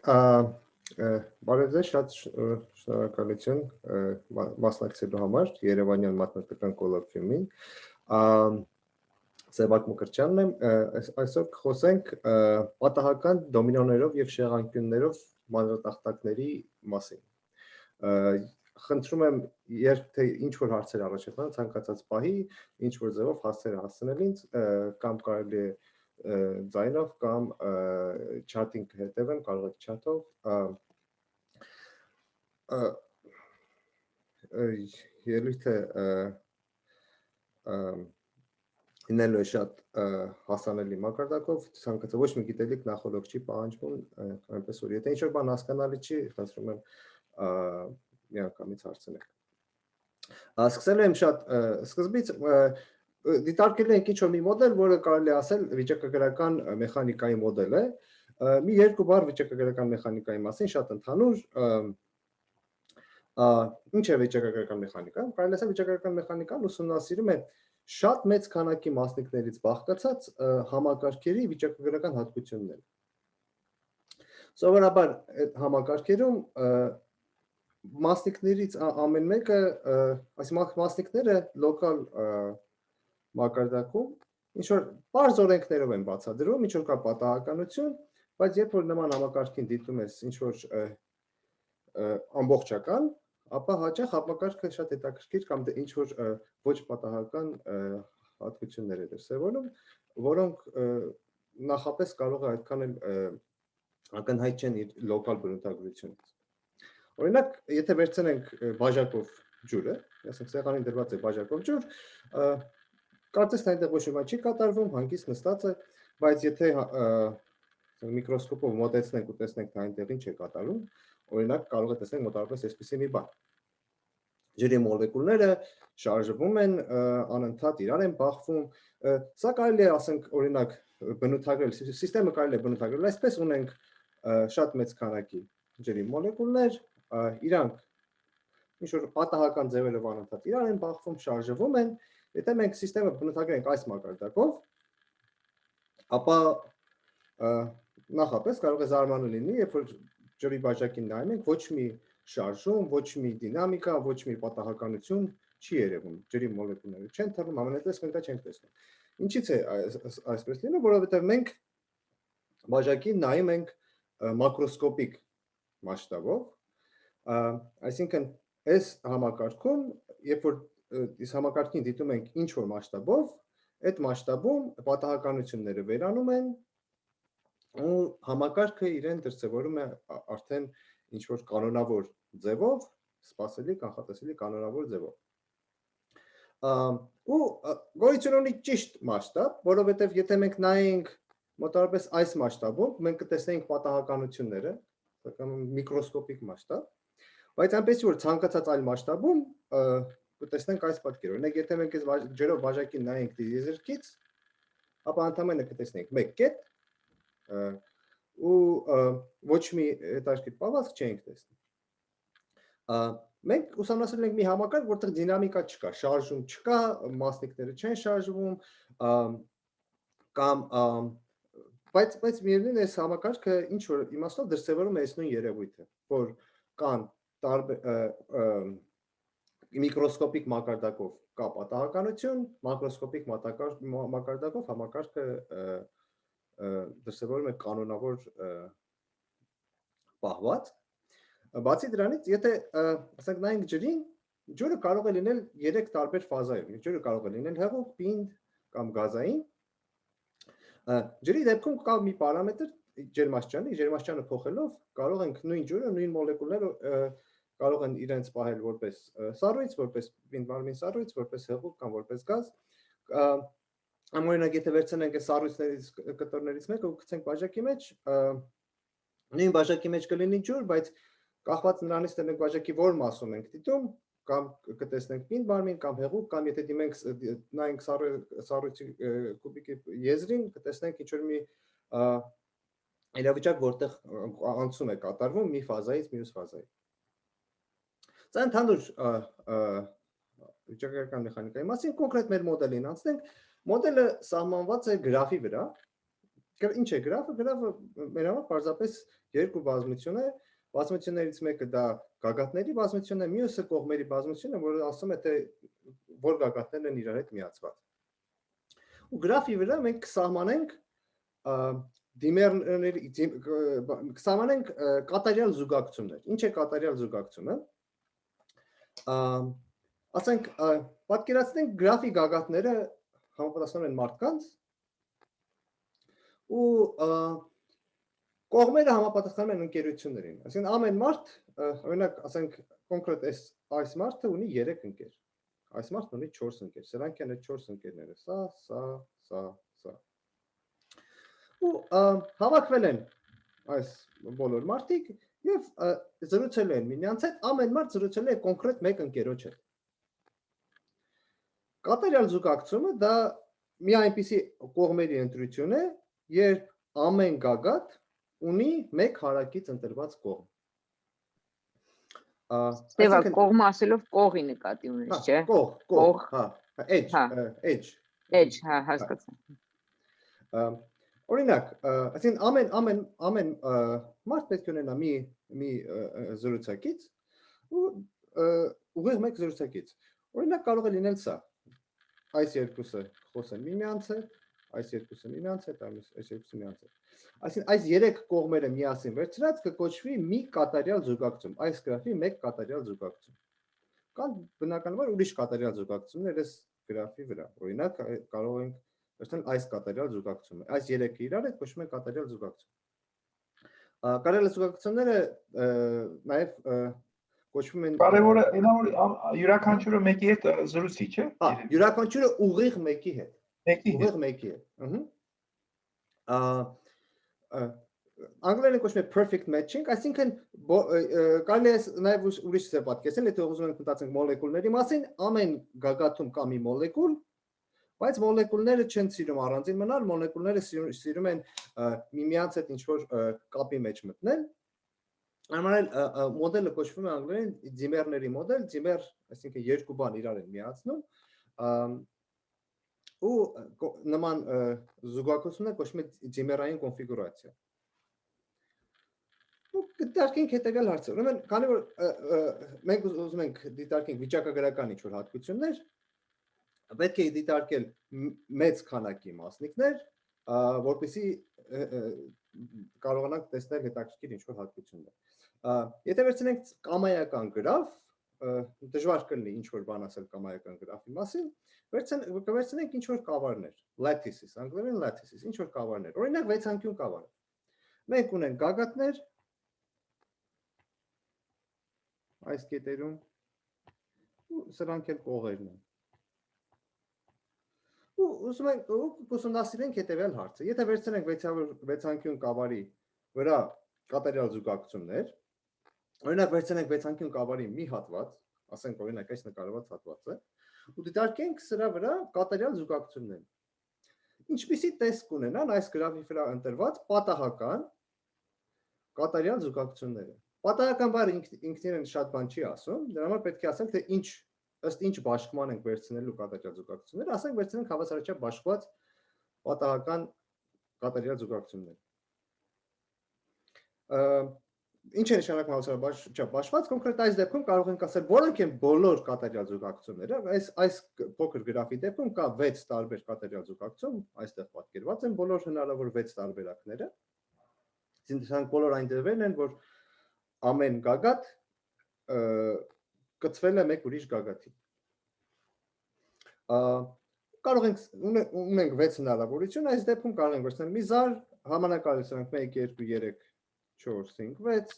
բարև ձեզ, շատ շնորհակալություն մասնակցելու համար Երևանյան մաթեմատիկական կոլոկվիումին։ Սևակ Մկրտչյանն եմ, այսօր կխոսենք պատահական դոմինոներով եւ շեղանկյուններով մանրատախտակների մասին։ Խնդրում եմ, երբ թե ինչ որ հարցեր առաջացան, ցանկացած պահի, ինչ որ ձևով հասցեր հասցնել ինձ, կամ կարելի է ձայնով կամ չաթին կհետևեմ, կարող եք չաթով, ելույթը ինելու է շատ հասանելի մակարդակով, ցանկացած ոչ մի գիտելիք նախորդ չի պահանջվում, այնպես որ եթե ինչ-որ բան հասկանալի չի, խնդրում եմ միանգամից հարցնեք։ Սկսելու եմ շատ սկզբից, դիտարկելու ենք ինչ-որ մի մոդել, որը կարելի է ասել վիճակագրական մեխանիկայի մոդել է, մի երկու բառ վիճակագրական մեխանիկայի մասին, շատ ընդհանուր, ինչ է վիճակագրական մեխանիկան, կարելի է ասել վիճակագրական մեխանիկան ուսումնասիրում է շատ մեծ քանակի մասնիկներից բաղկացած համակարգերի վիճակագրական հատկությունները։ Սովորաբար այդ համակարգերում մասնիկներից ամեն մեկը, այսինքն մասնիկները լոկալ մակարդակում ինչ-որ պարզ օրենքներով են բացատրվում, ինչ-որ կա պատահականություն, բայց երբ որ նման համակարգին դիտում ես ինչ-որ ամբողջական, ապա հաճախ համակարգը շատ հետաքրքիր կամ ինչ-որ ոչ պատահական հատկություններ է դրսևորում, որոնք նախապես կարող է այդքան էլ ակնհայտ չեն իր լոկալ բնութագրությունից։ Օրինակ, եթե վերցնենք բաժակով ջուրը, ասենք սեղանին դրված է բաժակով ջուր, կարծես թե այնտեղ ոչ մի բան չի կատարվում, հանգիստ նստած է, բայց եթե միկրոսկոպով մոտեցնենք ու տեսնենք թե այնտեղ ինչ է կատարվում, օրինակ կարող է տեսնել մոտավորապես այսպիսի մի բան։ Ջրի մոլեկուլները շարժվում են, անընդհատ իրար են բախվում, սա կարելի է ասենք օրինակ բնութագրել, սիստեմը կարելի է բնութագրել այսպես, ունենք շատ մեծ քանակի ջրի մոլեկուլներ, իրանք ինչ-որ պատահական ձևերով անընդհատ իրար են բախվում, շարժվում են, եթե մենք սիստեմը բնութագրենք այս մակարդակով, ապա նախապես կարող է զարմանալի լինի, երբ որ ջրի բաժակին նայում ենք, ոչ մի շարժում, ոչ մի դինամիկա, ոչ մի պատահականություն չի երևում, ջրի մոլեկուլները չեն թռնում, ամենատես մենք դա չենք տեսնում։ Ինչից է այսպես լինում, որովհետև մենք բաժակին նայում ենք մակրոսկոպիկ մասշտաբով, այսինքն այս համակարգում, երբ որ այս համակարգին դիտում ենք ինչ-որ մասշտաբով, այդ մասշտաբում պատահականությունները վերանում են ու համակարգը իրեն դրսևորում է արդեն ինչ-որ կանոնավոր ձևով, սպասելի, կանխատեսելի կանոնավոր ձևով։ Ու գոյություն ունի ճիշտ մասշտաբ, որովհետև եթե մենք նայենք մոտավորապես այս մասշտաբով, մենք կտեսնենք պատահականությունները, միկրոսկոպիկ մասշտաբ, բայց այնպես որ ցանկացած այլ մասշտաբում կտեսնենք այս պատկերը։ Օրինակ, եթե մենք այս ջրով բաժակին նայենք տիեզերքից, ապա ընդհանրապես կտեսնենք մեկ կետ ու ոչ մի հետաքրքիր պահվածք չենք տեսնի։ Մենք ուսումնասիրել ենք մի համակարգ, որտեղ դինամիկա չկա, շարժում չկա, մասնիկները չեն շարժվում, կամ բայց միևնույն է այս համակարգը ինչ որ իմաստով դրսևորում է այս նույն երևույթը, որ կան միկրոսկոպիկ մակարդակով կա պատահականություն, մակրոսկոպիկ մակարդակով համակարգը դրսևորում է կանոնավոր պահվածք։ Բացի դրանից, եթե ասենք նայենք ջրին, ջուրը կարող է լինել 3 տարբեր ֆազայով, ջուրը կարող է լինել հեղուկ, պինդ կամ գազային։ Ջրի դեպքում կա մի պարամետր ջերմաստիճանը փոխելով կարող ենք նույն ջուրը, նույն մոլեկուլները կարող են իրենց պահել որպես սառույց, որպես պինդ-մարմին սառույց, որպես հեղուկ կամ որպես գազ։ Օրինակ, եթե վերցնենք այս սառույցներից կտորներից մեկը ու գցենք բաժակի մեջ, նույն բաժակի մեջ կլինի ջուր, բայց կախված նրանից թե մենք բաժակի որ մասում ենք դիտում, կամ կտեսնենք պինդ մարմին, կամ հեղուկ, կամ եթե դիմենք նայենք սառույցի կուբիկի եզրին, կտեսնենք ինչ-որ մի իրավիճակ, որտեղ անցում է կատարվում մի ֆազայից մյուս ֆազայի։ Սա ընդհանուր վիճակագրական մեխանիկայի մասին, կոնկրետ մեր մոդելին անցնենք, մոդելը սահմանված է գրաֆի վրա, Ինչ է գրաֆը, գրաֆը մեր համար պարզապես երկու բազմություն է, բազմություններից մեկը դա գագաթների բազմությունն է, մյուսը կողմերի բազմությունն է, որը ասում է թե որ գագաթներն են իրար հետ միացված։ Ու գրաֆի վրա մենք կսահմանենք դիմերների կսահմանենք կատարյալ զուգակցումներ։ Ինչ է կատարյալ զուգակցումը։ Ասենք պատկերացնենք գրաֆի գագաթները համապատասխանում են մարդկանց ու կողմերը համապատասխանում են ընկերություններին։ Այսինքն ամեն մարդ, օրինակ, ասենք կոնկրետ այս մարդը ունի 3 ընկեր։ Այս մարդն ունի 4 ընկեր։ Սրանք են այդ 4 ընկերները։ Սա։ Ու հավաքվել են այս բոլոր մարդիկ եւ զրուցել են միմյանց հետ, ամեն մարդ զրուցել է կոնկրետ մեկ ընկերոջ հետ։ Կատարյալ զուգակցումը դա մի այնպիսի կողմերի ընտրություն է, երբ ամեն գագաթ ունի մեկ հարակից ընտրված կողմ։ Ստեվա կողմ ասելով կողի նկատի ունես, չէ՞։ Կող, հա, edge, հա, հասկացա։ Օրինակ, այսինքն ամեն մարդ պետք է ունենա մի զրուցակից ու ուղիղ մեկ զրուցակից։ Օրինակ կարող է լինել սա։ Այս երկուսը խոսեն միմյանց հետ, այս երկուսը միմյանց հետ, այս երկուսը միմյանց հետ։ Այսինքն այս 3 կողմերը միասին վերցրած կկոչվի մի կատարյալ զուգակցում, այս գրաֆի մեկ կատարյալ զուգակցում։ Կան բնականաբար ուրիշ կատարյալ զուգակցումներ այս գրաֆի վրա։ Օրինակ կարող ենք վերցնել այս կատարյալ զուգակցումը։ Այս 3-ը իրար հետ կոչվում է կատարյալ զուգակցում։ Կատարյալ զուգակցությունները նաև կոչվում են Կարևորը նա որ յուրաքանչյուրը մեկի հետ զրուցի, չէ՞։ Հա, յուրաքանչյուրը ուղիղ մեկի հետ։ Ուղիղ մեկի հետ։ Անգլերեն կոչվում է perfect matching, այսինքն կարելի է նաև ուրիշ ձև պատկերացնել, եթե ուզում ենք մտածենք մոլեկուլների մասին, ամեն գագաթում կա մի մոլեկուլ, բայց մոլեկուլները չեն սիրում առանձին մնալ, մոլեկուլները սիրում են միմյանց հետ ինչ-որ կապի մեջ մտնել։ Այնուամենայնիվ մոդելը կոչվում է անգլերեն դիմերների մոդել, դիմեր, այսինքն երկու բան իրար են միացնում, ու նման զուգակցությունը կոչվում է դիմերային կոնֆիգուրացիա։ Ու դիտարկենք հետևյալ հարցը։ Ուրեմն, քանի որ մենք ուզում ենք դիտարկենք վիճակագրական ինչ-որ հատկություններ, պետք է դիտարկել մեծ քանակի մասնիկներ, որպեսզի կարողանանք տեսնել հետաքրքիր ինչ-որ հատկություններ։ Եթե վերցնենք կամայական գրաֆ, դժվար կլինի ինչ-որ բան ասել կամայական գրաֆի մասին, կվերցնենք ինչ-որ կավարներ, lattices, անգլերեն lattices, ինչ-որ կավարներ, օրինակ 6-անկյուն կավար։ Մենք ունենք գագաթներ, այս կետերում, ու սրանք էլ կողերն են։ Ու ուզում ենք ուսումնասիրենք հետևյալ հարցը։ Եթե վերցնենք 6-անկյուն կավարի վրա կատարյալ զուգակցումներ, օրինակ վերցնենք 6-անկյուն կավարի մի հատված, ասենք օրինակ այս նկարված հատվածը, ու դիտարկենք սրա վրա կատարյալ զուգակցություններ։ Ինչպիսի տեսք ունենան այս գրաֆի վրա ընտրված պատահական կատարյալ զուգակցությունները։ Պատահական բառը ինքնին շատ բան չի ասում, դրա համար պետք է ասենք, թե ըստ ինչ բաշխման ենք վերցնելու կատարյալ զուգակցությունները, ասենք վերցնենք հավասարաչափ բաշխված պատահական կատարյալ զուգակցություններ։ Ինչ է նշանակում հավասարաչափ բաշխված, կոնկրետ այս դեպքում կարող ենք ասել, որոնք են բոլոր կատարյալ զուգակցությունները, այս փոքր գրաֆի դեպքում կա 6 տարբեր կատարյալ զուգակցում, այստեղ պատկերված են բոլոր հնարավոր 6 տարբերակները։ Այսինքն բոլոր այն դեպքերն են, որ ամեն գագաթ կցվել է մեկ ուրիշ գագաթի։ Կարող ենք ունենք 6 հնարավորություն, այս դեպքում կարող ենք վերցնել մի զար, համանակարգ սրանք 1 2 3 4 5 6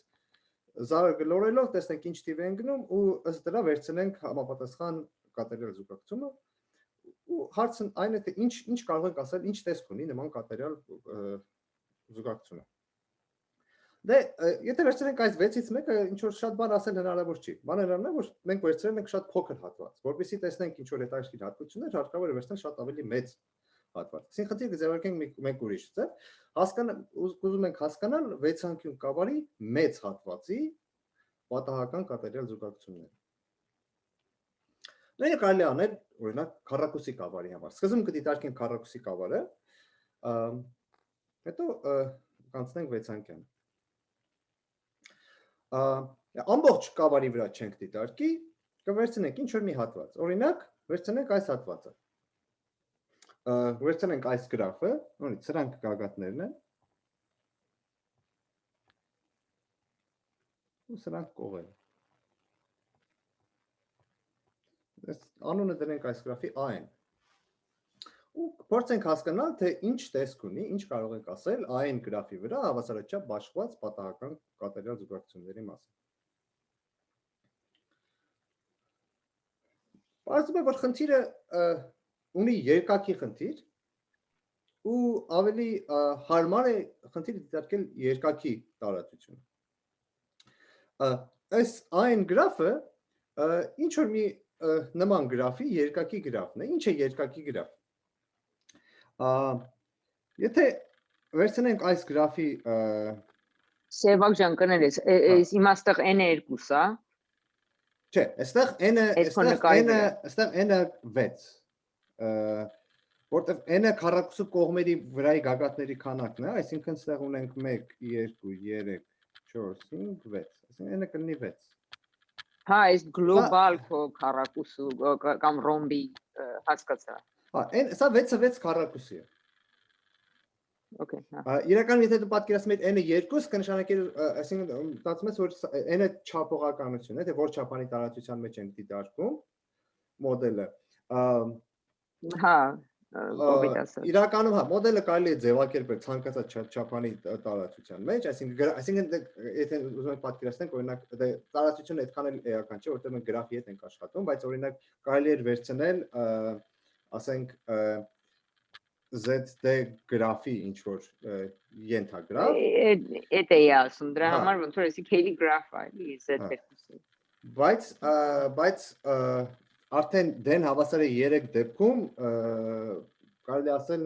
զարը գլորելով տեսնենք ինչ տիվ են գնում ու ըստ դրա վերցնենք համապատասխան կատարյալ զուգակցումը ու հարցն այն է թե ինչ կարող ենք ասել, ինչ տեսք ունի նման կատարյալ զուգակցությունը։ Դե եթե վերցնենք այս 6-ից մեկը ինչ որ շատ բան ասել հնարավոր չի։ Բանը նրանն է, որ մենք վերցրել ենք շատ փոքր հատված, որպեսզի տեսնենք ինչ որ հետաքրքիր հատկություններ, հարկավոր է վերցնել շատ ավելի մեծ հատված։ Այսինքն խնդիրը կձևակերպենք մեկ ուրիշ ձև, ուզում ենք հասկանալ 6-անկյուն կավարի մեծ հատվածի պատահական կատարյալ զուգակցությունները։ Նույնը կարելի է անել, օրինակ, քառակուսի կավարի համար։ Սկզբում կդիտարկենք քառակուսի կավարը, Հետո կանցնենք 6-անկյան։ Ամբողջ կավարի վրա չենք դիտարկի, կվերցնենք ինչ որ մի հատված։ Օրինակ, վերցնենք այս հատվածը։ Վերցնենք այս գրաֆը, ունի սրանք գագաթներն են։ Ու սրանք կողերը։ Անունը դնենք այս գրաֆի A-ն։ Ու փորձենք հասկանալ, թե ինչ տեսք ունի, ինչ կարող ենք ասել A-ն գրաֆի վրա հավասարաչափ բաշխված պատահական կատարյալ զուգակցությունների մասին։ Պարզվում է, որ խնդիրը ունի երկակի խնդիր ու ավելի հարմար է խնդիրը դիտարկել երկակի տարածությունը։ Այս A-ն գրաֆը ինչ որ մի նման գրաֆի երկակի գրաֆն է։ Ինչ է երկակի գրաֆ։ Եթե վերցնենք այս գրաֆի Սևակ ջան, կներես, իմաստեղ n-ը 2-ա։ Չէ, այստեղ n-ը 6, որտեղ n-ը քառակուսու կողմերի վրայի գագաթների քանակն է, այսինքն այստեղ ունենք 1, 2, 3, 4, 5, 6, այսինքն n-ը կլինի 6։ Հա, այս գլոբալ քառակուսու կամ ռոմբի հասկացա։ Հա, սա 6 քառակուսի է։ Okay, հա։ Իրականում եթե դու պատկերացնում ես n-ը 2, կնշանակի, այսինքն մտածում ես, որ n-ը չափողականություն է, թե որ չափանի տարածության մեջ ենք դիտարկում մոդելը։ Հա, ով ասա։ Իրականում հա, մոդելը կարելի է ձևակերպել ցանկացած չափանի տարածության մեջ, այսինքն եթե ուզում եք պատկերացնենք, օրինակ տարածությունը այդքան էլ էական չէ, որտեղ մենք գրաֆի հետ ենք աշխատում, բայց օրինակ կարելի է վերցնել, ասենք ZD գրաֆի ինչ որ ենթագրաֆ։ Էդ է ասում, դրա համար ոնց որ էսի քելի գրաֆ է, Z2-ի։ Բայց արդեն դեն հավասար է 3 դեպքում կարելի ասել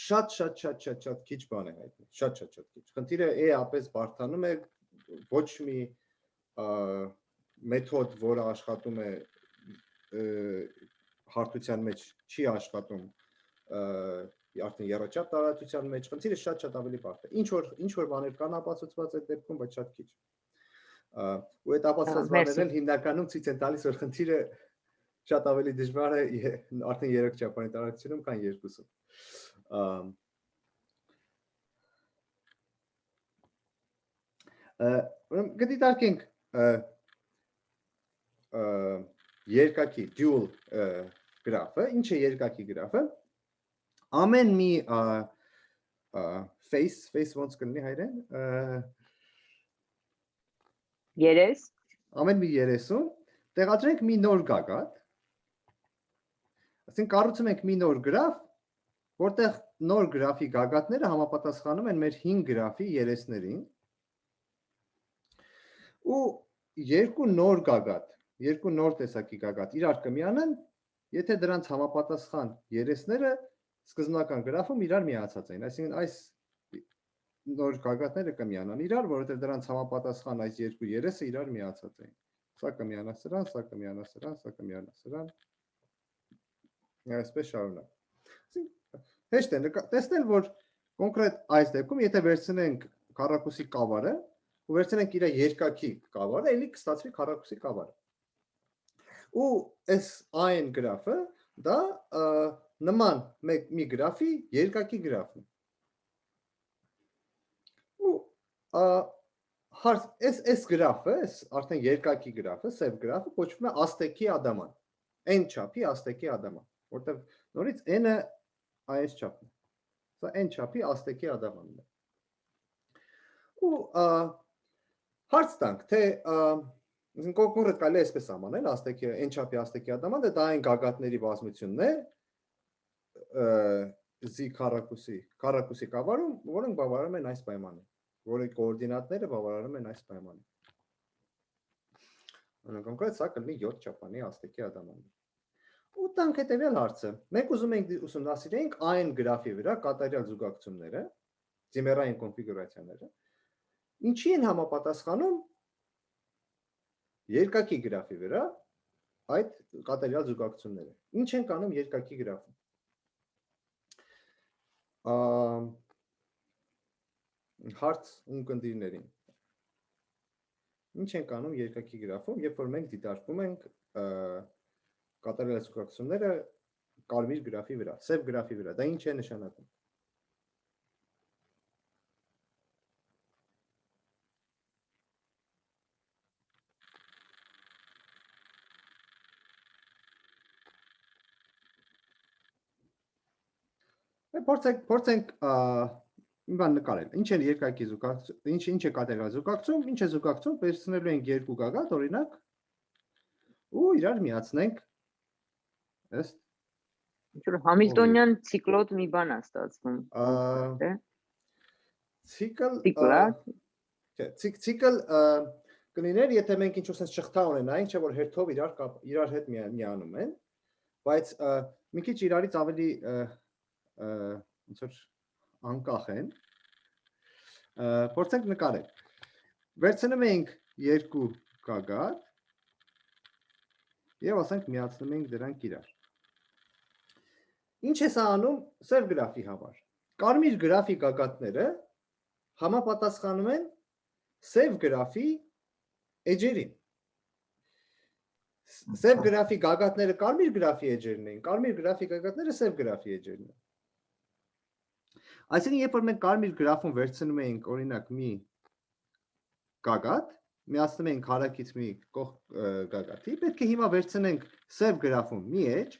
շատ քիչ բան է հայտնի, շատ քիչ։ Խնդիրը էապես բարդանում է, ոչ մի մեթոդ, որը աշխատում է հարթության մեջ, չի աշխատում արդեն եռաչափ տարածության մեջ, խնդիրը շատ ավելի բարդ է։ Ինչ որ բաներ կան ապացուցված այդ դեպքում, բայց շատ քիչ։ Ու այդ ապացուցված բաներն հիմնականում ցույց են տալիս, որ խնդիրը շատ ավելի դժվար է արդեն 3 չափանի տարածությունում, քան 2-ում։ Կդիտարկենք երկակի dual գրաֆը, ինչ է երկակի գրաֆը։ Ամեն մի face ոնց կլինի հայերեն։ Երես։ Ամեն մի երեսում տեղադրենք մի նոր գագաթ։ Այսինքն կառուցում ենք մի նոր գրաֆ, որտեղ նոր գրաֆի գագաթները համապատասխանում են մեր 5 գրաֆի երեսներին։ Ու երկու նոր գագաթ, երկու նոր տեսակի գագաթ իրար կմիանան, եթե դրանց համապատասխան երեսները սկզբնական գրաֆում իրար միացած են։ Այսինքն այս նոր գագաթները կմիանան իրար, որովհետև դրանց համապատասխան այս երկու երեսը իրար միացած են։ Սա կմիանա սրան, սա կմիանա սրան, սա կմիանա սրան։ Այսպես շարունակ։ Հեշտ է տեսնել, որ կոնկրետ այս դեպքում, եթե վերցնենք քառակուսի կավարը, ու վերցնենք իր երկակի կավարը, էլի կստացվի քառակուսի կավարը։ Ու այս այն գրաֆը դա նման մի գրաֆի երկակի գրաֆն է։ Ու այս գրաֆը, արդեն երկակի գրաֆը, սև գրաֆը կոչվում է աստեկի ադաման, n չափի աստեկի ադաման, որտեղ նորից n-ը այս չափն է։ Սա n չափի աստեկի ադամանն է։ Ու հարց տանք, թե կոնկրետ կարելի է այսպես սահմանել n չափի աստեկի ադամանդը, դա այն գագաթների բազմությունն է z քառակուսի կավարում, որոնք բավարարում են այս պայմանին, որի կոորդինատները բավարարում են այս պայմանին։ Կոնկրետ սա կլինի 7 չափանի աստեկի ադամանդը։ Ու տանք հետևյալ հարցը։ Մենք ուզում ենք ուսումնասիրենք այն գրաֆի վրա կատարյալ զուգակցությունները, ձիմեռային կոնֆիգուրացիաները, ինչի են համապատասխանում երկակի գրաֆի վրա այդ կատարյալ զուգակցությունները։ Ինչ են կանում երկակի գրաֆում։ հարց ունկնդիրներին։ Ինչ ենք անում երկակի գրաֆում, երբ որ մենք դիտարկում ենք կատարյալ զուգակցությունները կարմիր գրաֆի վրա, սև գրաֆի վրա, դա ինչ է նշանակում։ Փորձենք մի բան նկարել։ Ինչ է երկակի զուգակցություն, ինչ է կատարյալ զուգակցում, ինչ է զուգակցում, վերցնելու ենք երկու գագաթ, օրինակ, ու իրար միացնենք ըստ Ինչ-որ Համիլտոնյան ցիկլոտ մի բան է ստացվում։ Ցիկլ կլիներ, եթե մենք ինչ-որ sense շղթա ունենայինք, չէ՞ որ հերթով իրար հետ միանում են, բայց մի քիչ իրարից ավելի ոնց որ անկախ են։ Փորձենք նկարել։ Վերցնում ենք երկու գագաթ եւ ասենք միացնում ենք դրանք իրար։ Ինչ է սա անում սև գրաֆի համար։ Կարմիր գրաֆի գագաթները համապատասխանում են սև գրաֆի էջերին։ Սև գրաֆի գագաթները կարմիր գրաֆի էջերն են, կարմիր գրաֆի գագաթները սև գրաֆի էջերն են։ Այսինքն, երբ որ մենք կարմիր գրաֆում վերցնում ենք օրինակ մի գագաթ, միացնում ենք հարակից մի գագաթի, պետք է հիմա վերցնենք սև գրաֆում մի էջ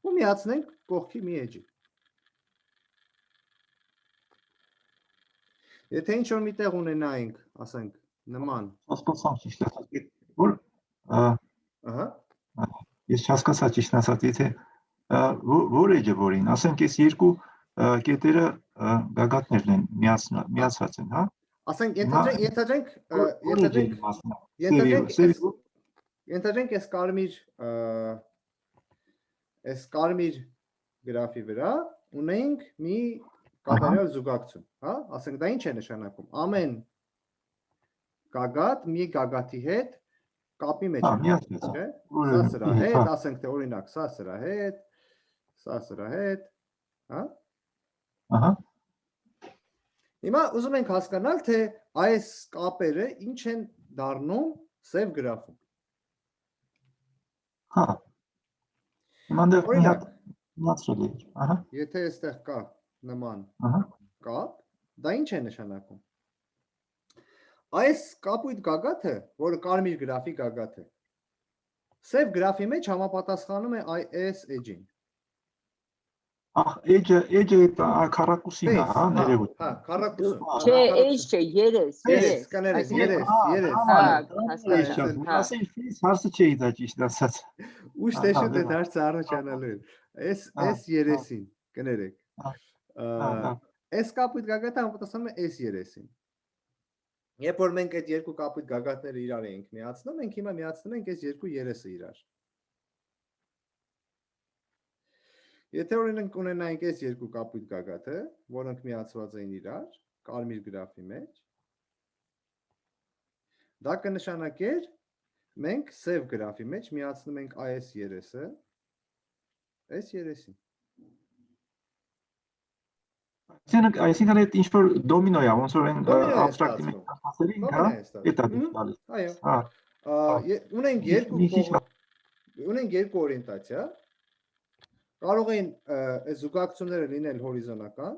ու միացնենք կողքի մի էջի։ Եթե ինչ-որ միտեղ ունենայինք, ասենք, նման հասկացա ճիշտ է, որ ես հասկացա ճիշտ ասած, եթե որ էջը որին, ասենք այս երկու կետերը գագաթներն են միացված են, հա։ Ասենք ենթադրենք այս կարմիր գրաֆի վրա ունենք մի կատարյալ զուգակցություն, հա, ասենք դա ինչ է նշանակում։ Ամեն գագաթ մի գագաթի հետ կապի մեջ է, չէ՞։ Սա սրա հետ, ասենք թե օրինակ սա սրա հետ, հա։ Ահա։ Հիմա ուզում ենք հասկանալ, թե այս կապերը ինչ են դառնում սև գրաֆում։ Հա։ Մանդ մի հատ միացրել է, ահա։ Եթե այստեղ կա նման կապ, դա ինչ է նշանակում։ Այս կապույտ գագաթը, որը կարմիր գրաֆի գագաթ է, սև գրաֆի մեջ համապատասխանում է այս էջին։ Ահ, էջը քառակուսին է, հա, ներևույթ։ Հա, քառակուսին։ Չէ, էջ չէ, երես։ Կներես, երես։ Ասեն ֆիս հարցը չէի դա ճիշտ ասած։ Ուշ տեսուտ է դարձը առաջանալու են։ Այս երեսին, կներեք։ Այս կապույտ գագաթը համապատասխանում է այս երեսին։ Երբ որ մենք այդ երկու կապույտ գագաթները իրար ենք միացնում, մենք հիմա միացնում ենք այս երկու երեսը իրար։ Եթե օրինակ ունենայինք այս երկու կապույտ գագաթը, որոնք միացված են իրար, կարմիր գրաֆի մեջ, դա կնշանակեր մենք սև գրաֆի մեջ միացնում ենք այս երեսը, այս երեսին։ Այսինքն այդ ինչ-որ դոմինո է, ոնց որ են աբստրակտի մեջ ասացերին, հա, էդ է տալիս։ Ունենք երկու օրիենտացիա։ Կարող են այս զուգակցությունները լինել հորիզոնական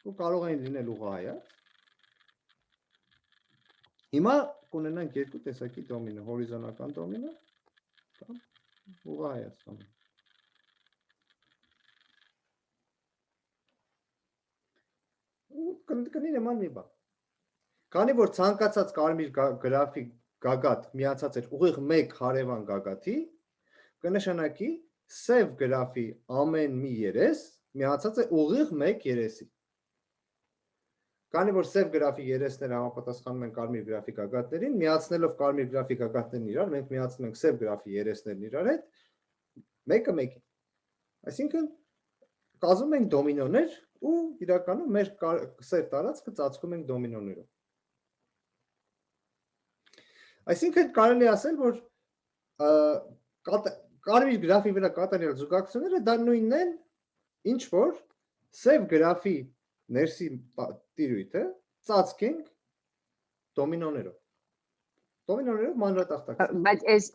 ու կարող են լինել ուղղահայաց։ Հիմա կունենանք երկու տեսակի դոմինո, հորիզոնական դոմինո կամ ուղղահայաց դոմինո։ Կնի նման մի բան։ Քանի որ ցանկացած կարմիր գրաֆի գագաթ միացած էր ուղիղ մեկ հարևան գագաթի, կնշանակի սև գրաֆի ամեն մի երես միացած է ուղիղ մեկ երեսի։ Քանի որ սև գրաֆի երեսները համապատասխանում են կարմիր գրաֆի գագաթներին, միացնելով կարմիր գրաֆի գագաթներն իրար, մենք միացնում ենք սև գրաֆի երեսներն իրար հետ, մեկը մեկին։ Այսինքն կազմում ենք դոմինոներ ու իրականում մեր սև տարածքը ծածկում ենք դոմինոներով։ Այսինքն կարելի ասել, որ կարմիր գրաֆի վրա կատարյալ զուգակցությունները դա նույնն են, ինչ որ Սև գրաֆի ներսի տիրույթը ծածկենք դոմինոներով։ Դոմինոներով մանրատախտակ։ Բայց այս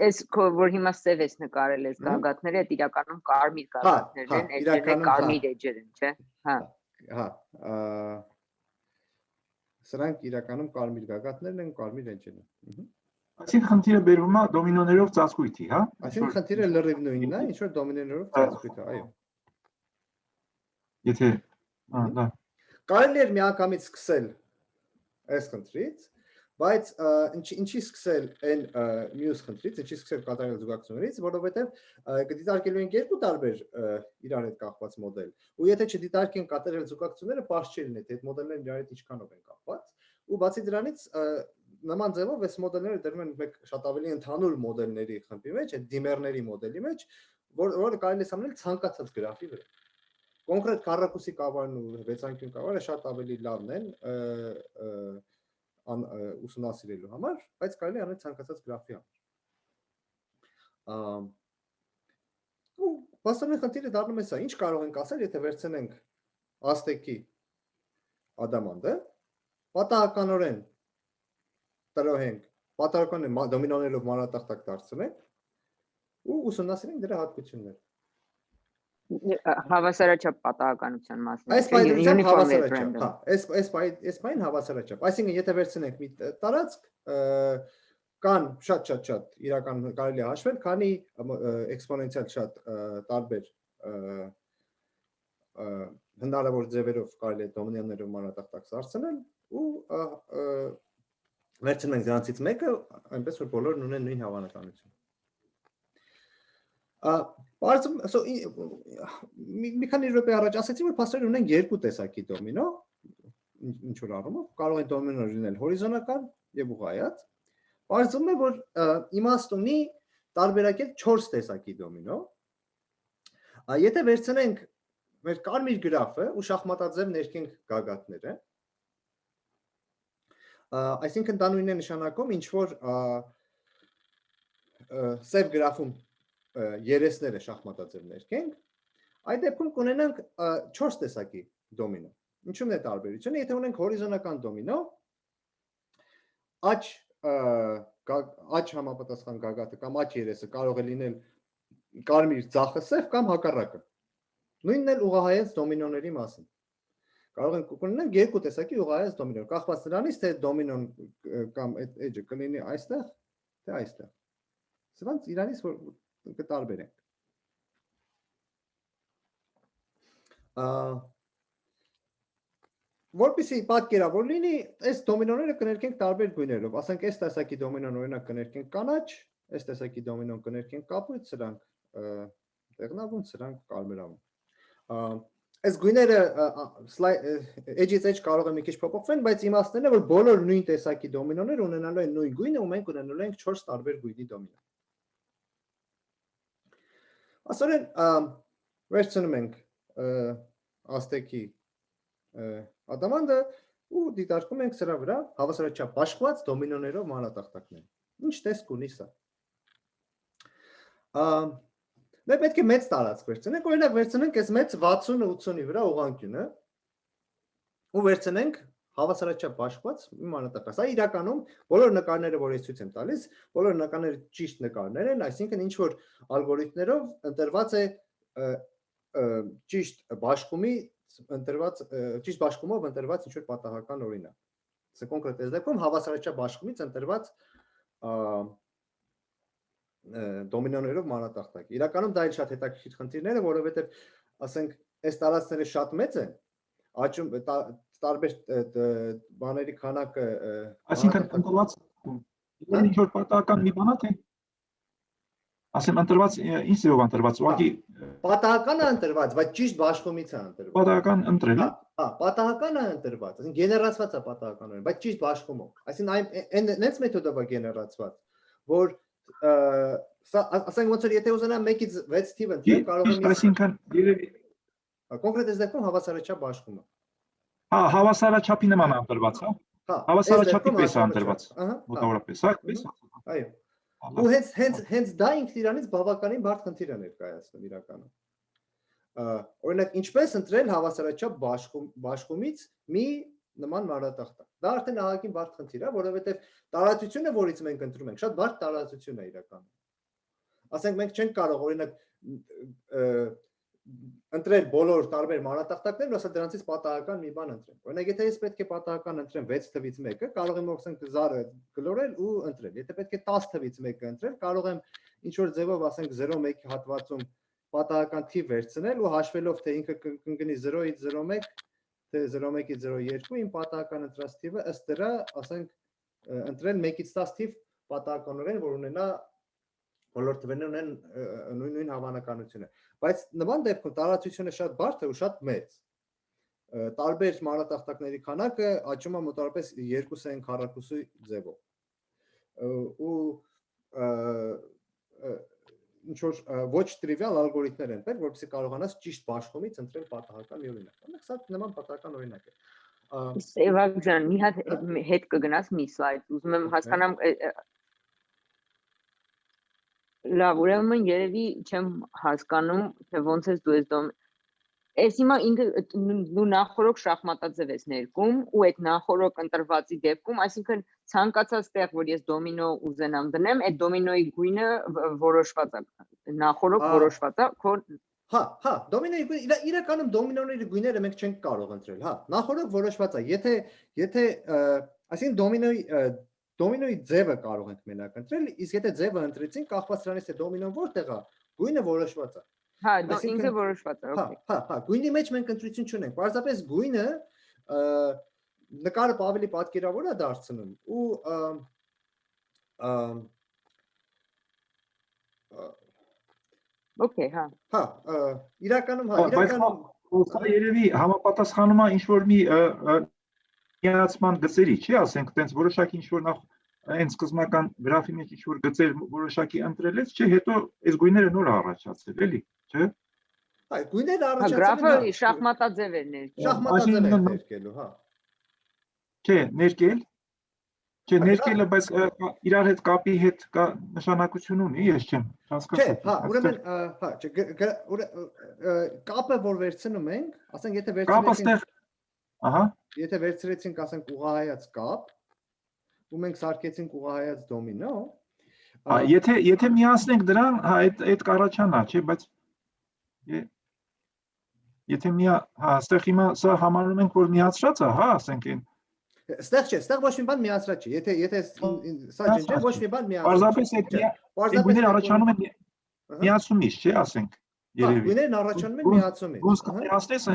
որ հիմա սև ես նկարել ես գագաթները, այդ իրականում կարմիր գագաթներն են, էջերն կարմիր էջեր են, չէ՞։ Հա, սրանք իրականում կարմիր գագաթներն են, կարմիր էջերն են։ Այսինքն խնդիրը բերվում է դոմինոներով ծածկույթի, հա։ Այսինքն խնդիրը լրիվ նույնն է, ինչ որ դոմինոներով ծածկույթը, այո։ Եթե դա Կարելի է միանգամից սկսել այս խնդրից, բայց ինչի սկսել այն մյուս խնդրից, ինչի սկսել կատարյալ զուգակցություններից, որովհետև կդիտարկելու ենք երկու տարբեր իրար հետ կապված մոդել, ու եթե չդիտարկենք կատարյալ զուգակցությունները, պարզ չի լինի, թե այդ մոդելներն իրար հետ ինչքանով են կապված, ու բացի դրանից նման ձևով այս մոդելները դրվում են մեկ շատ ավելի ընդհանուր մոդելների խմբի մեջ, այդ դիմերների մոդելի մեջ, որը կարելի է համնել ցանկացած գրաֆի վրա։ Կոնկրետ քառակուսի կավարն ու վեցանկյուն կավարը շատ ավելի լավն են ուսումնասիրելու համար, բայց կարելի է անել ցանկացած գրաֆի համար։ Ու բացառիկ խնդիրը դառնում է սա, ինչ կարող ենք ասել, եթե վերցնենք աստեկի ադամանդը, պատահականորեն տրոհենք, պատահականորեն դոմինոներով մանրատախտակ դարձնենք ու ուսումնասիրենք դրա հատկությունները։ Հավասարաչափ պատահականության մասն Այս պայմաններում հավասարաչափ, հա, այս պայն հավասարաչափ։ Այսինքն, եթե վերցնենք մի տարածք, կան շատ իրական կարելի է հաշվել, քանի էքսպոնենցիալ շատ տարբեր հնարավոր ձևերով կարելի է դոմինոներով մանրատախտակ դարձնել ու վերցնենք դրանցից մեկը, այնպես որ բոլորն ունեն նույն հավանականություն։ Մի քանի րոպե առաջ ասացի, որ փաստորեն ունենք երկու տեսակի դոմինո, ինչ որ առումով, կարող են դոմինոներ լինել հորիզոնական եւ ուղղայաց։ Պարզվում է, որ իմաստ ունի տարբերակել 4 տեսակի դոմինո։ Եթե վերցնենք մեր կարմիր գրաֆը ու շախմատաձև ներքենք գագաթները, այսինքն դա նույնն է նշանակում, ինչ որ սև գրաֆում երեսները շախմատաձև ներքենք, այդ դեպքում կունենանք 4 տեսակի դոմինո։ Ինչու՞մն է տարբերությունը, եթե ունենք հորիզոնական դոմինո, աջ համապատասխան գագաթը կամ աջ երեսը կարող է լինել կարմիր ձախը սև կամ հակառակը։ Նույնն էլ ուղղահայաց դոմինոների մասին։ Կարող ենք ունենալ երկու տեսակի ուղղահայաց դոմինո, կախված նրանից, թե դոմինոն կամ այդ էջը կլինի այստեղ, թե այստեղ։ Սրանց իրանից որ կտարբերենք։ Որպեսզի պատկերավոր լինի, այս դոմինոները կներկենք տարբեր գույներով, ասենք այս տեսակի դոմինոն օրինակ կներկենք կանաչ, այս տեսակի դոմինոն կներկենք կապույտ, սրանք դեղնավուն, սրանք կարմրավուն։ Այս գույները էջից էջ կարող են մի քիչ փոփոխվեն, բայց իմաստն է, որ բոլոր նույն տեսակի դոմինոները ունենալու են նույն գույնը ու մենք ունենալու ենք 4 տարբեր գույնի դոմինո։ Ասորեն վերցնում ենք աստեկի ադամանդը ու դիտարկում ենք սրա վրա հավասարաչափ բաշխված դոմինոներով մանրատախտակներ։ Ինչ տեսք ունի սա։ Մենք պետք է մեծ տարածք վերցնենք, օրինակ վերցնենք այս մեծ 60-80-ի վրա ուղղանկյունը ու վերցնենք հավասարաչափ բաշխված մի մանրատախտակ։ Սա իրականում բոլոր նկարները, որ ես ցույց եմ տալիս, բոլոր նկարները ճիշտ նկարներ են, այսինքն ինչ որ ալգորիթմներով ընտրված է ճիշտ բաշխումով ընտրված ինչ որ պատահական օրինակ։ Սա կոնկրետ այս դեպքում հավասարաչափ բաշխումից ընտրված դոմինոներով մանրատախտակ։ Իրականում դա էլ շատ հետաքրքիր խնդիրներ է, որովհետև ասենք այս տարածքները շատ մեծ են, աճում տարբեր բաների քանակը այսինքն ընտրված ինչ որ պատահական մի բան է թե ասեմ ընտրված ինչ ձևով ընտրված ուղղակի պատահական է ընտրված, բայց ճիշտ բաշխումից է ընտրված։ Պատահական ընտրել է։ Հա, պատահական է ընտրված, այսինքն գեներացված է պատահականորեն, բայց ճիշտ բաշխումով։ Այսինքն այնց մեթոդով է գեներացված, որ ասենք ոնց որ եթե ուզենամ 1-ից 6 թիվ ընտրեմ, կարող եմ այսինքն երևի կոնկրետ այս դեպքում հավասարաչափ բաշխումը։ Հա, հավասարաչափի նման է ընտրված, հա։ Հավասարաչափի պես է ընտրված։ Մոտավորապես, հա, պես։ Այո։ Ու հենց դա ինքն իրանից բավականին բարդ խնդիր է ներկայացնում իրականում։ Օրինակ ինչպես ընտրել հավասարաչափ բաշխումից մի նման մանրատախտակ։ Դա արդեն ահագին բարդ խնդիր է, որովհետև տարածությունը, որից մենք ընտրում ենք, շատ բարդ տարածություն է իրականում։ Ասենք մենք չենք կարող օրինակ ընտրել բոլոր տարբեր մանրատախտակներն, ասել դրանցից պատահական մի բան ընտրենք։ Օրինակ եթե ես պետք է պատահական ընտրեմ 6 թվից մեկը, կարող եմ ասենք զառը գլորել ու ընտրել։ Եթե պետք է 10 թվից մեկը ընտրել, կարող եմ ինչ որ ձևով ասենք 0.1 հատվածում պատահական թիվ վերցնել ու հաշվելով թե ինքը կընկնի 0-ից 0.1 թե 0.1-ից 0.2 իմ պատահական ընտրած թիվը ըստ դրա ասենք ընտրել 1-ից 10 թիվ պատահականորեն, որ ունենա բոլոր թվերն ունեն նույն հավանականությունը, բայց նման դեպքում տարածությունը շատ բարդ է ու շատ մեծ։ Տարբեր մանրատախտակների քանակը աճում է մոտավորապես 2-ին քառակուսի ձևով։ Ու ինչ որ ոչ տրիվիալ ալգորիթմներ են պետք, որպեսզի կարողանաս ճիշտ բաշխումից ընտրել պատահական մի օրինակ։ Ամենից սա նման պատահական օրինակ է։ Սևակ ջան, մի հատ հետ կգնաս մի սլայդ, ուզում եմ հասկանամ լավ, ուրեմն երևի չեմ հասկանում, թե ոնց ես դու ես դոմ։ Այս հիմա ինքը դու նախորոք շախմատաձև ես ներկում ու այդ նախորոք ընտրվածի դեպքում, այսինքն ցանկացած տեղ, որ ես դոմինո ուզենամ դնեմ, այդ դոմինոյի գույնը որոշված է, նախորոք որոշված է, Հա, դոմինոյի գույնը, իրականում դոմինոների գույները մենք չենք կարող ընտրել, հա, նախորոք որոշված է, եթե, այսինքն դոմինոյի ձևը կարող ենք մենակ ընտրել, իսկ եթե ձևը ընտրեցին, կախված դրանից թե դոմինոն որտեղ է, գույնը որոշված է։ Հա, ինքը որոշված է, օքեյ։ Հա, գույնի մեջ մենք ընտրություն չունենք, պարզապես գույնը նկարը ավելի պատկերավոր է դարձնում ու Okay, հա։ Հա, իրականում հա, Սա երևի համապատասխանում է ինչ որ մի միացման գծերի, չի, ասենք, տենց որոշակի ինչ որ նախ այն սկզբնական գրաֆի մեջ ինչ որ գծեր որոշակի ընտրելից, չէ, հետո այս գույները նոր առաջացել, էլի, չէ։ Հա, գույները առաջացել են։ Գրաֆը շախմատաձև էր ներկել։ Շախմատաձև էր ներկելու, հա։ Չէ, ներկել։ Չէ, ներկելը, բայց իրար հետ կապի հետ կա նշանակություն ունի, ես չեմ հասկացել։ Չէ, հա, ուրեմն, հա, կապը որ վերցնում ենք, ասենք եթե վերցրեցինք, ահա, եթե վերցրեցինք, ասենք ուղղահայաց կապ, ու մենք սարքեցինք ուղղահայաց դոմինո, եթե միացնենք դրան, հա, այդ կառաջանա, չէ, բայց եթե հա, այստեղ հիմա սա համարում ենք, որ միացրած է, հա, ասենք այն Ստեղ չէ, ստեղ ոչ մի բան միացրած չի։ Եթե սա ջնջեմ, ոչ մի բան միացրած չի։ Պարզապես այդ գույները առաջանում են միացումից, չէ, ասենք, երևի։ Գույներն առաջանում են միացումից։ Ոնց կմիացնես,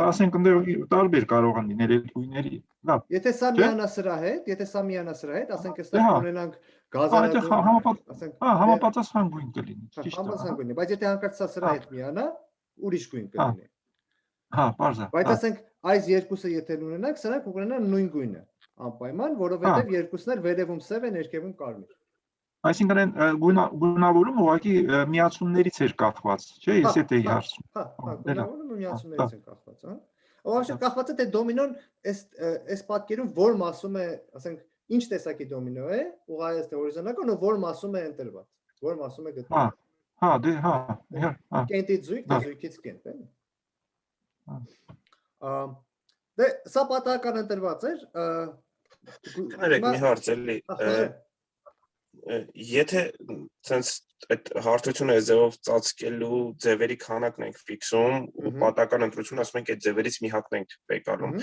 ասենք, այնտեղ տարբեր կարող են լինել այդ գույների։ Լավ։ Եթե սա միանա սրա հետ, ասենք այստեղ ունենանք գազարագույն, ասենք, հա, համապատասխան գույն կլինի, ճիշտ է։ Համապատասխան գույն է, բայց եթե հանկարծ սա սրա հետ միանա, ուրիշ գույն կլինի։ Հա, բարձ է։ Բայց ասենք այս երկուսը եթե ունենանք, սրանք ունենան նույն գույնը, անպայման, որովհետև երկուսն էլ վերևում սև են, ներքևում կարմիր։ Այսինքն այն գունավորումը ուղղակի միացումներից էր կախված, չէ՞, ես էի հարցում։ Հա, գունավորումը միացումներից են կախված, հա։ Ովքեր կախված է թե դոմինոն այս պատկերում որ մասում է, ասենք, ինչ տեսակի դոմինո է, ուղղահայաց թե հորիզոնական, ու որ մասում է ընտրված, որ մասում է գտնվում։ Հա, դե հա։ Կենտից զույգ, թե զույգից կենտ, էլի։ Դե սա պատահական ընտրված էր, Կներեք մի հարց էլի, եթե ցենց այդ հարթությունը ձևով ծածկելու ձևերի քանակն ենք ֆիքսում ու պատահական ընտրություն ասում ենք այդ ձևերից մի հատն ենք բեկանում,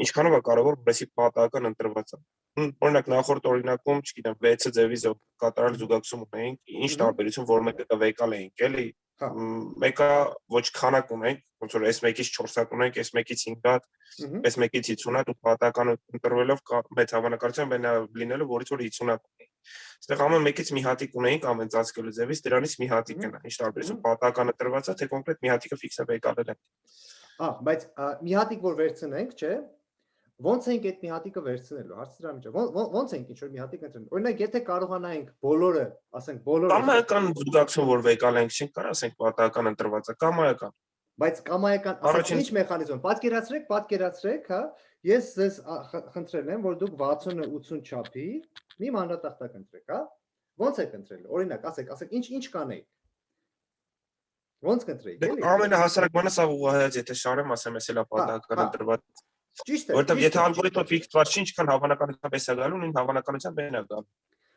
ինչքանով է կարևոր, որպեսզի պատահական ընտրված է։ Օրինակ նախորդ օրինակում, չգիտեմ, 6 ձևի կատարյալ զուգակցում ունենք, ինչ տարբերություն, որ մեկը կվեկալ էինք, էլի, մեկը ոչ քանակ ունենք, ոնց որ S1-ից 4 հատ ունենք, S1-ից 5 հատ, S1-ից 50 հատ ու պատահական ընտրվելով մեծ հավանականությամբ այն լինելու, որից որ 50 հատ ունենք։ Այստեղ ամեն մեկից մի հատիկ ունենք ամեն ծածկելու ձևից, դրանից մի հատիկ կնա։ Ինչ տարբերություն պատահական ընտրված է, թե կոնկրետ մի հատիկը ֆիքս է վեկալել ենք։ Բայց մի հատիկ որ վերցնենք, չէ՞, ոնց ենք այդ մի հատիկը վերցնելու, հարցը դրա մեջ է։ Ոնց ենք ինչ որ մի հատիկ ընտրել։ Օրինակ, եթե կարողանայինք բոլորը, ասենք, բոլորը կամայական զուգակցում որ վեկալենք, չենք կարող ասենք պատահական ընտրված է, կամայական։ Բայց կամայական, ասենք, ինչ մեխանիզմ, պատկերացրեք, հա, ես ձեզ խնդրել եմ, որ դուք 60-80 չափի մի մանրատախտակ ընտրեք, հա։ Ոնց եք ընտրել։ Օրինակ, ասեք, ինչ կանեիք։ Ոնց կընտրեիք, Դե էլի։ ամենահասարակ բանը սա ուղղահայաց, եթե շարեմ ասեմ, էս էլա պատահական ընտրված։ Ճիշտ է, Որտեւ ճիշտ եթե է։ ալգորիթմը ֆիքսված չի, ինչքան հավանականությամբ էսա գալու, նույն հավանականությամբ բեն է գալու։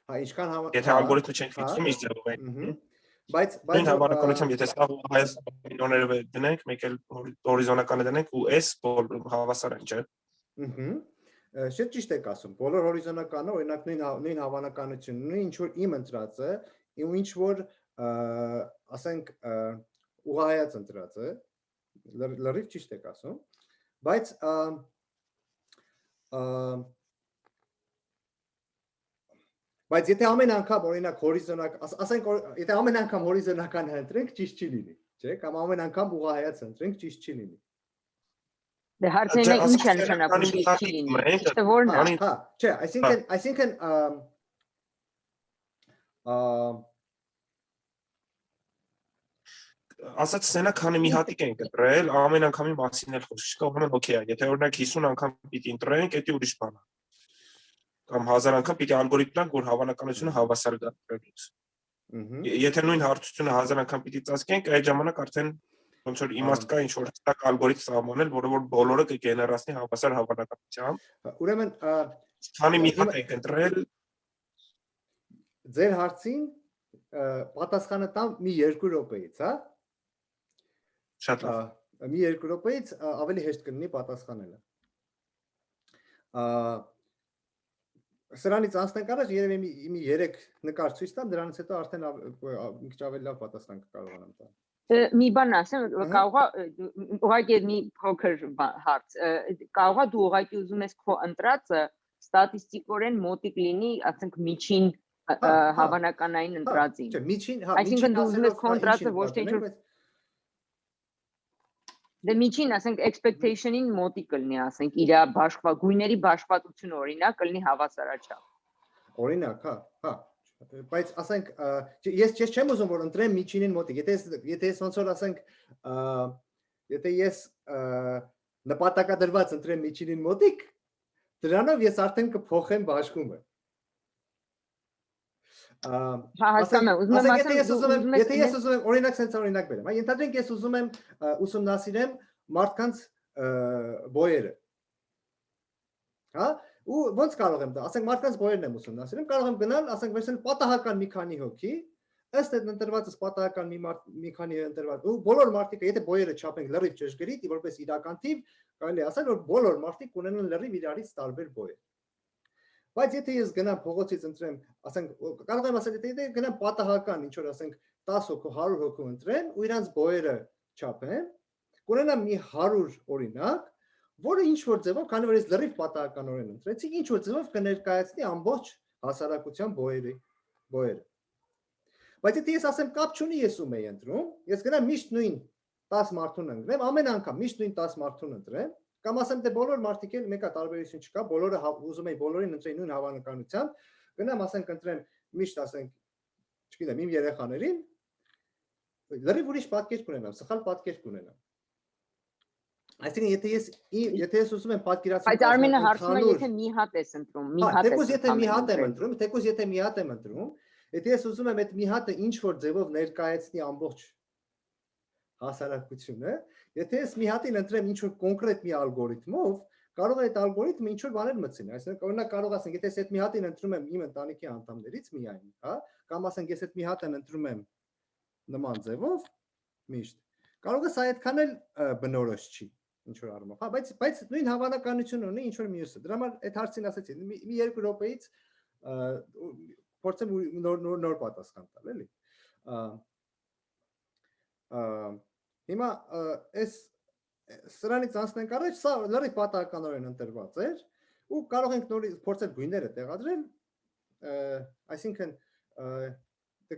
Հա, ինչքան Եթե ալգորիթմը չենք ֆիքսում, ինչ ձևով է։ Բայց Նույն հավանականությամբ եթե սա ուղղահայաց բինոներով դնենք, մեկ էլ հորիզոնականը դնենք ու էս հավասար են, չէ՞։ Շատ ճիշտ եք ասում։ Բոլոր հորիզոնականը, օրինակ նույն հավանականությունն ունի, ինչ որ իմ ընտրածը, ու ինչ որ ասենք ուղղահայաց ընտրածը, լրիվ ճիշտ եք ասում, բայց բայց եթե ամեն անգամ օրինակ հորիզոնակ, ասենք եթե ամեն անգամ հորիզոնական ընտրենք, ճիշտ չի լինի, չէ՞, կամ ամեն անգամ ուղղահայաց ընտրենք, ճիշտ չի լինի։ Դե հարցն է ինչ է նշանակում ճիշտ չի լինի։ Ճիշտը որն է։ Հա, չէ, այսինքն ասած սենա քանի մի հատիկ ենք ընտրել, ամեն անգամի մասին էլ խոսք չկա, ուրեմն օքեյ է։ Եթե օրինակ 50 անգամ պիտի ընտրենք, դա ուրիշ բան է։ Կամ 1000 անգամ պիտի ալգորիթմ տանք, որ հավանականությունը հավասար գա ընտրելուց։ Եթե նույն հարցությունը 1000 անգամ պիտի ծածկենք, այդ ժամանակ արդեն ոնց որ իմաստ կա ինչ որ հստակ ալգորիթմ սահմանել, որը որ բոլորը կգեներացնի հավասար հավանականությամբ։ Ուրեմն քանի մի հատ ենք ընտրել, ձեր հարցին պատասխանը տամ մի 2 րոպեից, հա։ շատ լավ։ Մի 2 րոպեից ավելի հեշտ կլինի պատասխանելը։ Սրանից անցնենք առաջ, երևի մի 3 նկար ցույց տամ, դրանից հետո արդեն մի քիչ ավելի լավ պատասխան կկարողանամ տալ։ Մի բան ասեմ, կարող է ուղղակի մի փոքր հարց, կարող է դու ուղղակի ուզում ես քո ընտրածը ստատիստիկորեն մոտիկ լինի, ասենք միջին հավանականային ընտրածին։ Չէ, միջին, հա, Այսինքն դու ուզում ես քո ընտրածը ոչ թե ինչ-որ դե միջին, ասենք expectation-ին մոտիկ կլինի, ասենք իր գույների բաշխվածությունը օրինակ կլինի հավասարաչափ։ Օրինակ, հա, բայց ասենք ես չեմ ուզում որ ընտրեմ միջինին մոտիկ։ Եթե ես ոնց որ ասենք եթե ես նպատակադրված ընտրեմ միջինին մոտիկ, դրանով ես արդեն կփոխեմ բաշխումը։ Եթե ես ուզում եմ օրինակ sense օրինակ բերեմ, այ ենթադրենք ես ուզում եմ ուսումնասիրեմ մարդկանց բոյերը։ Հա, ու ոնց կարող եմ դա, ասենք մարդկանց բոյերն եմ ուսումնասիրեմ, կարող եմ գնալ, ասենք վերցնել պատահական մի քանի հոգի, ըստ այդ ընտրվածս պատահական մի քանի ընտրված, ու բոլոր մարդիկը, եթե բոյերը չափենք լրիվ ճշգրիտ, որպես իրական թիվ, կարելի է ասել, որ բոլոր մարդիկ ունենան լրիվ իրարից տարբեր բոյեր։ Բայց եթե ես գնամ փողոցից ընտրեմ, ասենք կարող եմ ասել, եթե գնամ պատահական ինչ որ ասենք 10 հոգու, 100 հոգու ընտրեմ ու իրանց բոյերը չափեմ, կունենամ մի 100 օրինակ, որը ինչ որ ձևով, քանի որ ես լրիվ պատահականորեն ընտրեցի, ինչ որ ձևով կներկայացնի ամբողջ հասարակության բոյերը։ Բայց եթե ես ասեմ կապ չունի ես ում եի ընտրում, ես գնամ միշտ նույն 10 մարդուն ընտրեմ, ամեն անգամ միշտ նույն 10 մարդուն ընտրեմ, կամ ասեմ դե բոլոր մարդիկ էլ մեկա տարբերություն չկա, բոլորը ուզում են բոլորին ընտրեին նույն հավանականությամբ, գնամ ասենք ընտրեմ միշտ ասենք, չգիտեմ, իմ երեխաներին, լրիվ ուրիշ պատկեր կունենամ, սխալ պատկեր կունենամ։ Այսինքն եթե ես ուզում եմ պատկերացնել Բայց Արմենը հարցնում է եթե մի հատ ես ընտրում, թեկուզ եթե մի հատ եմ ընտրում, եթե ես ուզում եմ այդ մի հատը ինչ որ ձևով ներկայացնի ամբողջ հասարակությունը, եթե ես մի հատին ընտրեմ ինչ որ կոնկրետ մի ալգորիթմով, կարող է այդ ալգորիթմը ինչ որ բաներ մտցնի, այսինքն օրինակ կարող ասենք, եթե ես այդ մի հատին ընտրում եմ իմ ընտանիքի անդամներից միայն, հա, կամ ասենք ես այդ մի հատն ընտրում եմ նման ձևով, միշտ, կարող է սա այդքան էլ բնորոշ չի, ինչ որ առումով, հա, բայց նույն հավանականություն ունի ինչ որ մյուսը։ Դրա համար այդ հարցին ասեցի, մի 2 րոպեից փորձեմ նոր պատասխան տալ, էլի։ Հիմա այս սրանից անցնենք առաջ, սա լրիվ պատահականորեն ընտրված էր ու կարող ենք նորից փորձել գույները տեղադրել, այսինքն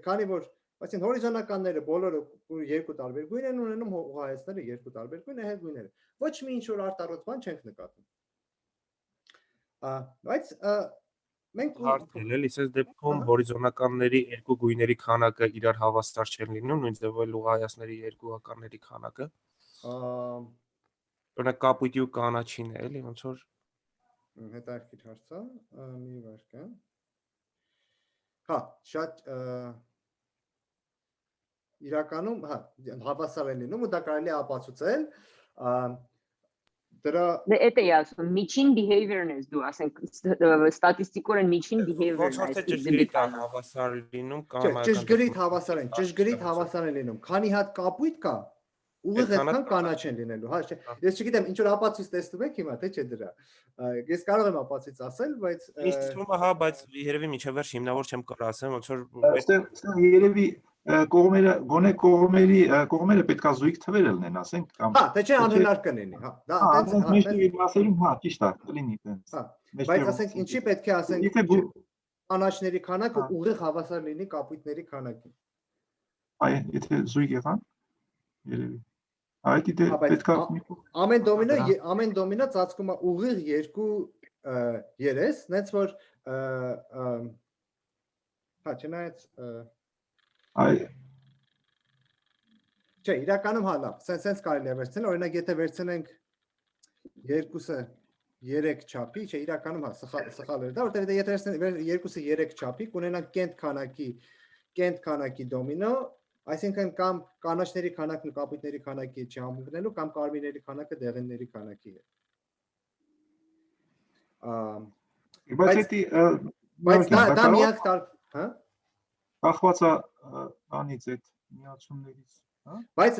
քանի որ այսինքն հորիզոնականները բոլորը 2 տարբեր գույն են ունենում, ուղղահայացները 2 տարբեր գույն, այդ գույները ոչ մի ինչ որ արտառոց բան չենք նկատում։ Բայց մենք հարցնել էլի, ասես դեպքում հորիզոնականների 2 գույների քանակը իրար հավասար չեն լինում, նույն ձևով ուղղահայացների 2 հականների քանակը։ Օրինակ կապույտի ու կանաչին է, էլի, ոնց որ հետաքրքիր հարց է, մի վարքան։ Հա, շատ իրականում հա հավասար են լինում ու դա կարելի է ապացուցել դրա Դե էդ էի ասում, միջին behavior-ն ես դու, ասենք ստատիստիկորեն միջին behavior-ն Ոնց այս թե exhibit ճշգրիտ է անում։ հավասար լինում Չէ, կամ ճշգրիտ հավասար են լինում։ Քանի հատ կապույտ կա, ուղիղ այդքան կանաչ են լինելու, հա, չէ։ Ես չգիտեմ, ինչ որ ապացույց տեսնում եք հիմա, թե չէ դրա։ Ես կարող եմ ապացույց ասել, բայց Ինձ թվում է, հա, բայց երևի միջավայր հիմնավոր չեմ կարող ասեմ, ոնց որ Այստեղ երևի կողմերը պետքա զույգ թվերը լինեն, ասենք կամ հա, թե չէ անհնար կլինի, հա։ Դա այտենց մեջտեղի մասերում հա, ճիշտ է, կլինի այտենց։ հա, բայց ասենք ինչի պետք է ասենք Եթե կանաչների քանակը ուղիղ հավասար լինի կապույտների քանակին։ այ եթե զույգ եղան, երևի այդ դե պետքա ամեն դոմինո ծածկում է ուղիղ երկու երես, նենց որ հա, չնայած այ չէ, իրականում հա լավ, սենց կարելի է վերցնել, օրինակ եթե վերցնենք երկուսը 3 չափի, չէ, իրականում հա սխալ էր դա, որտեղ եթե վերցնենք երկուսը 3 չափի, կունենանք կենտ քանակի դոմինո, այսինքն կամ կանաչների քանակն ու կապույտների քանակի չի համընկնելու, կամ կարմիրների քանակը դեղինների քանակի է։ Բայց դա միակ հա կախված է անից այդ միացումներից, հա։ Բայց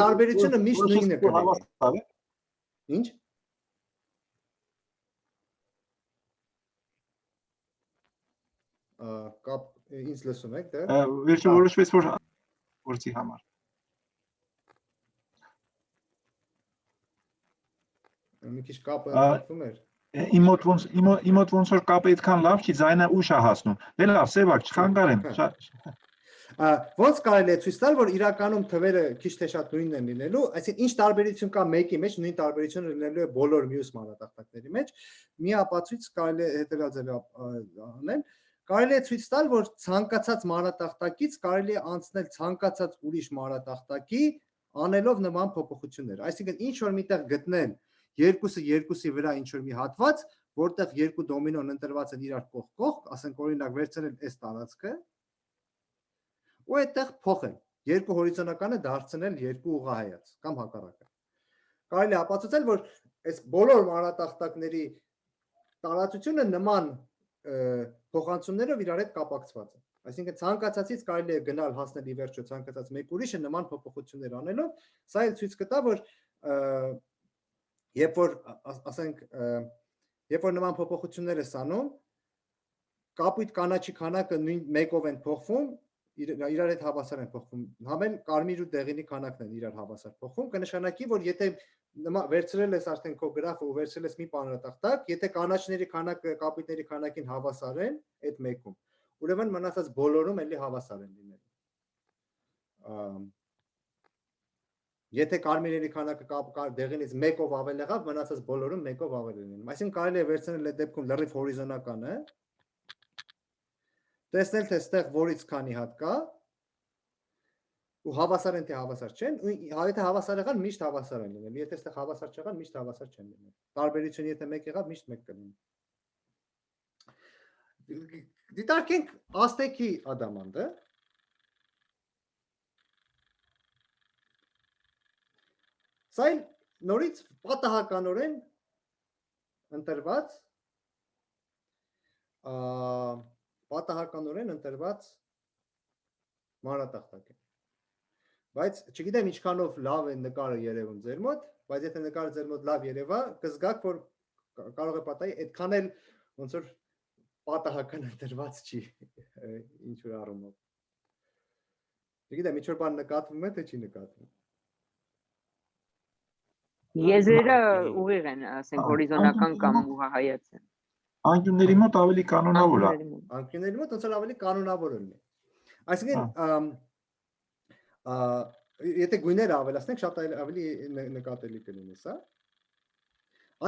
տարբերությունը միշտ նույնն է կլինի։ Ինչ։ Կապ ինձ լսում եք, դե։ Վերջը որոշվեց որ գործի համար։ Մի քիչ կապը ընդհատվում էր։ Իմ մոտ ոնց որ կապը այդքան լավ չի, ձայնը ուշ է հասնում։ Դե լավ, Սևակ, չխանգարեմ։ Ոնց կարելի է ցույց տալ, որ իրականում թվերը քիչ թե շատ նույնն են լինելու, այսինքն ինչ տարբերություն կա մեկի մեջ, նույն տարբերությունը լինելու է բոլոր մյուս մանրատախտակների մեջ։ Մի ապացույց կարելի է հետևյալ ձևով անել։ Կարելի է ցույց տալ, որ ցանկացած մանրատախտակից կարելի է անցնել ցանկացած ուրիշ մանրատախտակի անելով նման փոփոխություններ։ Այսինքն ինչ որ միտեղ գտնել երկուսի վրա ինչ որ մի հատված, որտեղ երկու դոմինոն ընտրված են իրար կողք, ասենք օրինակ վերցնել այս տարածքը ու այդտեղ փոխել, երկու հորիզոնականը դարձնել երկու ուղղահայաց կամ հակառակը։ Կարելի է ապացուցել, որ այս բոլոր մանրատախտակների տարածությունը նման փոխանցումներով իրար հետ կապակցված է։ Այսինքն ցանկացածից կարելի է գնալ հասնել ի վերջո ցանկացած մեկ ուրիշը նման փոփոխություններ անելով, սա էլ ցույց կտա, որ երբ որ նման փոփոխություններ ես անում, կապույտ կանաչի քանակը նույն մեկով են փոխվում, իրար հետ հավասար են փոխվում, համեն կարմիր ու դեղինի քանակն են իրար հավասար փոխվում, կնշանակի, որ եթե վերցրել ես արդեն քո գրաֆը ու վերցրել ես մի մանրատախտակ, եթե կանաչների քանակը կապույտների քանակին հավասար են այդ մեկում, ուրեմն մնացած բոլորում էլի հավասար են լինելու։ Եթե կարմիրների քանակը դեղինից մեկով ավել եղավ, մնացած բոլորում մեկով ավել են լինում։ Այսինքն կարելի է վերցնել այդ դեպքում լրիվ հորիզոնականը, տեսնել թե այստեղ որից քանի հատ կա ու հավասար են թե հավասար չեն, եթե հավասար եղան միշտ հավասար են լինել, եթե այստեղ հավասար չեղան միշտ հավասար չեն լինել։ Տարբերությունը եթե մեկ եղավ միշտ մեկ կլինի։ Դիտարկենք աստեքի ադամանդը։ Սա նորից պատահականորեն ընտրված մանրատախտակ է։ Բայց չգիտեմ ինչքանով լավ է նկարը երևում ձեր մոտ, բայց եթե նկարը ձեր մոտ լավ երևա, կզգաք, որ կարող է պատահի, այդքան էլ ոնց որ պատահական ընտրված չի ինչ որ առումով։ Չգիտեմ, ինչ որ բան նկատվում է, թե չի նկատվում։ Եզրերը ուղիղ են, ասենք հորիզոնական կամ ուղղահայաց են։ Անկյունների մոտ ավելի կանոնավոր է։ Անկյունների մոտ ոնց որ ավելի կանոնավոր է։ Այսինքն եթե գույները ավելացնենք, շատ ավելի նկատելի կլինի սա։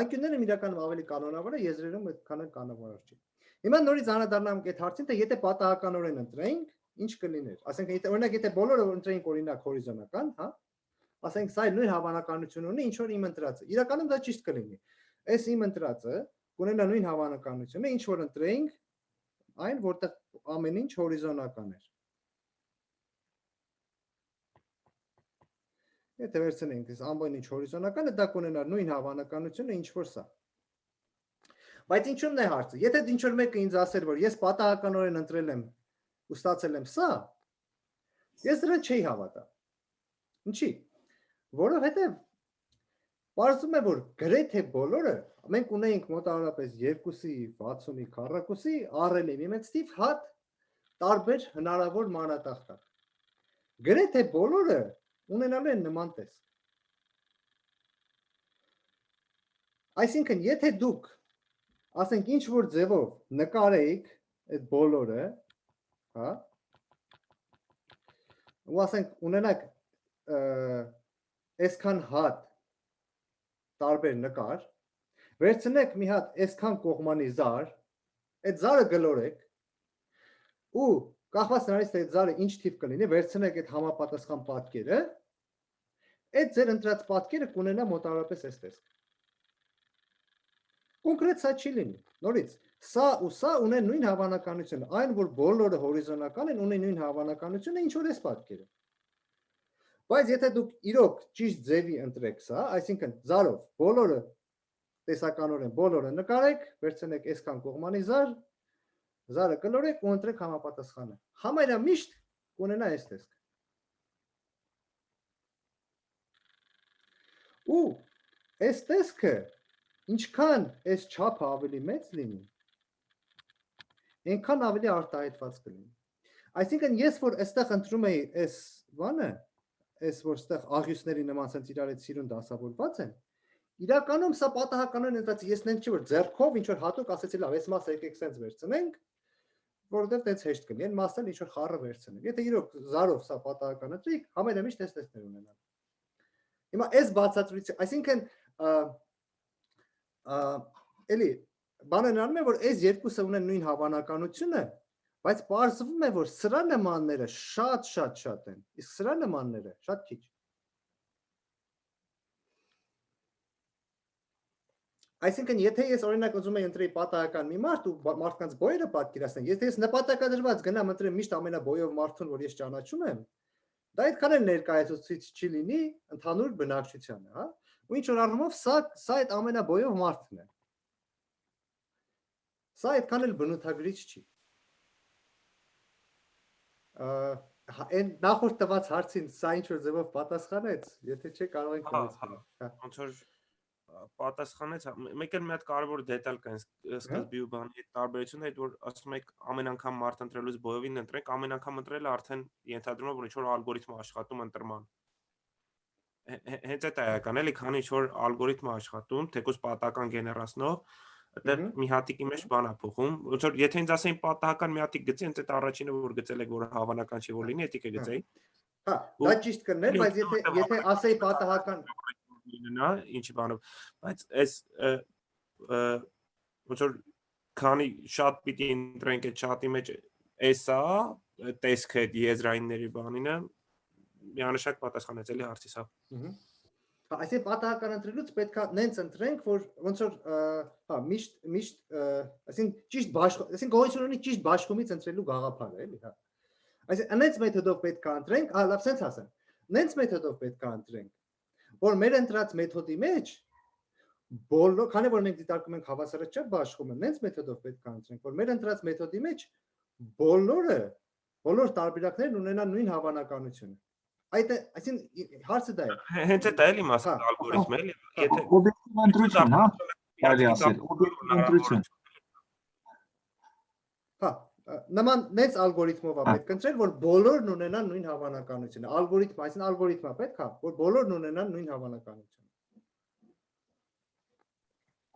Անկյունները իրականում ավելի կանոնավոր է, եզրերում այդքան էլ կանոնավոր չի։ Հիմա նորից անդրադառնանք այդ հարցին, թե եթե պատահականորեն ընտրեինք, ինչ կլիներ։ Ասենք եթե օրինակ եթե բոլորը ընտրեինք օրինակ հորիզոնական, հա, ասենք սա նույն հավանականություն ունի, ինչ որ իմ ընտրածը։ Իրականում դա ճիշտ կլինի։ Այս իմ ընտրածը կունենա նույն հավանականությունը, ինչ որ ընտրեինք, այն որտեղ ամեն ինչ հորիզոնական էր։ Եթե վերցնենք այս ամբողջ ինչ հորիզոնականը, դա կունենա նույն հավանականությունը, ինչ որ սա։ Բայց ինչու՞մն է հարցը։ Եթե ինչ որ մեկը ինձ ասեր, որ ես պատահականորեն ընտրել եմ ու ստացել եմ սա, ես դրան չի հավատա։ Ինչի՞։ Որովհետև պարզվում է, որ գրեթե բոլորը մենք ունեինք մոտավորապես 2-ի 60-ի քառակուսի առել եմ մեծ թիվ հատ տարբեր հնարավոր մանրատախտակ։ Գրեթե բոլորը ունենալու են նման տեսք։ Այսինքն, եթե դուք ասենք ինչ որ ձևով նկարեիք այդ բոլորը, հա, ու ասենք ունենակ այսքան հատ տարբեր նկար, վերցնեք մի հատ այսքան կողմանի զար, այդ զարը գլորեք ու կախված նրանից թե այդ զարը ինչ թիվ կլինի, վերցնեք այդ համապատասխան պատկերը, այդ ձեր ընտրած պատկերը կունենա մոտավորապես այս տեսք։ Կոնկրետ սա չի լինի։ Նորից, սա ու սա ունեն նույն հավանականությունը, այն որ բոլորը հորիզոնական են, ունեն նույն հավանականությունը, ինչ որ այս պատկերը։ Բայց եթե դուք իրոք ճիշտ ձևի ընտրեք սա, այսինքն զարով բոլորը տեսականորեն բոլորը նկարեք, վերցնեք այսքան կողմանի զար, զարը կլորեք ու ընտրեք համապատասխանը։ Համարյա միշտ կունենա այս տեսք։ Ու այս տեսքը ինչքան այս չափը ավելի մեծ լինի, այնքան ավելի արտահայտված կլինի։ Այսինքն ես որ այստեղ ընտրում էի այս բանը, այս որ այստեղ աղյուսների նման sense իրար հետ սիրուն դասավորված են, իրականում սա պատահականորեն ընտրած ես նենց չի որ ձեռքով ինչ որ հատուկ ասեցի լավ, այս մասը եկեք sense վերցնենք, որովհետև տենց հեշտ կլինի, այն մասն ինչ որ խառը վերցնենք։ Եթե իրոք զարով սա պատահական ընտրիկ, համարյա միշտ այս տեսքներ ունենալ։ Հիմա այս բացատրությունը, այսինքն էլի բանը նրանում է որ այս երկուսը ունեն նույն հավանականությունը, բայց պարզվում է որ սրա նմանները շատ են, իսկ սրա նմանները շատ քիչ։ Այսինքն եթե ես օրինակ ուզում եմ ընտրեի պատահական մի մարդ ու մարդկանց բոյերը պատկերացնեմ, եթե ես նպատակադրված գնամ ընտրեմ միշտ ամենաբոյով մարդուն, որ ես ճանաչում եմ, դա այդքան էլ ներկայացուցիչ չի լինի ընդհանուր բնակչությանը, հա։ Ու ինչ որ առումով սա այդ ամենաբոյով մարդն է։ Սա այդքան էլ բնութագրիչ չի։ Այն նախորդ տված հարցին սա ինչ որ ձևով պատասխանեց, եթե չէ կարող ենք կողմից։ Ոնց որ պատասխանեց, մեկ էլ մի հատ կարևոր դետալ կա սկզբի ու բանի տարբերությունը, այդ որ ասում եք ամեն անգամ մարդ ընտրելուց բոյովին ընտրենք, ամեն անգամ ընտրելը արդեն ենթադրում է որ ինչ որ ալգորիթմ աշխատում ընտրման։ Հենց այդ էական էլի, քանի ինչ որ ալգորիթմ աշխատում, թեկուզ պատահական գեներացնող, այդտեղ մի հատիկի մեջ բան է փոխում, ոնց որ եթե ինձ ասեին պատահական մի հատիկ գծի, հենց այդ առաջինը որ գծել եք, որը հավանական չի որ լինի, էդիկը գծեի։ Հա, դա ճիշտ կներ, բայց եթե ասեի պատահական լինա, ինչի բանով, բայց այս ոնց որ քանի շատ պիտի ընտրենք այդ շատի մեջ էսա, տեսքը եզրայինների բանինը, միանշակ պատասխանեց էլի հարցիս, հա։ Այսինքն պատահական ընտրելուց պետք է նենց ընտրենք, որ ոնց որ հա միշտ այսինքն ճիշտ այսինքն գոյություն ունի ճիշտ բաշխումից ընտրելու գաղափարը, էլի, հա։ Այսինքն նենց մեթոդով պետք է ընտրենք, հա լավ sense ասեմ։ Նենց մեթոդով պետք է ընտրենք, որ մեր ընտրած մեթոդի մեջ բոլոր, քանի որ մենք դիտարկում ենք հավասարաչափ բաշխումը, նենց մեթոդով պետք է ընտրենք, որ մեր ընտրած մեթոդի մեջ բոլոր տարբերակներն ունենան նույն հավանականությունը։ Այսինքն հարցը դա է։ Հենց այդ է էլի մասը ալգորիթմը էլի, եթե օբյեկտիվ ընտրություն, հա, կարելի ասել, օբյեկտիվ ընտրություն։ Հա, նման նենց ալգորիթմով է պետք ընտրել, որ բոլորն ունենան նույն հավանականությունը։ Ալգորիթմ, այսինքն ալգորիթմը պետք է, որ բոլորն ունենան նույն հավանականությունը։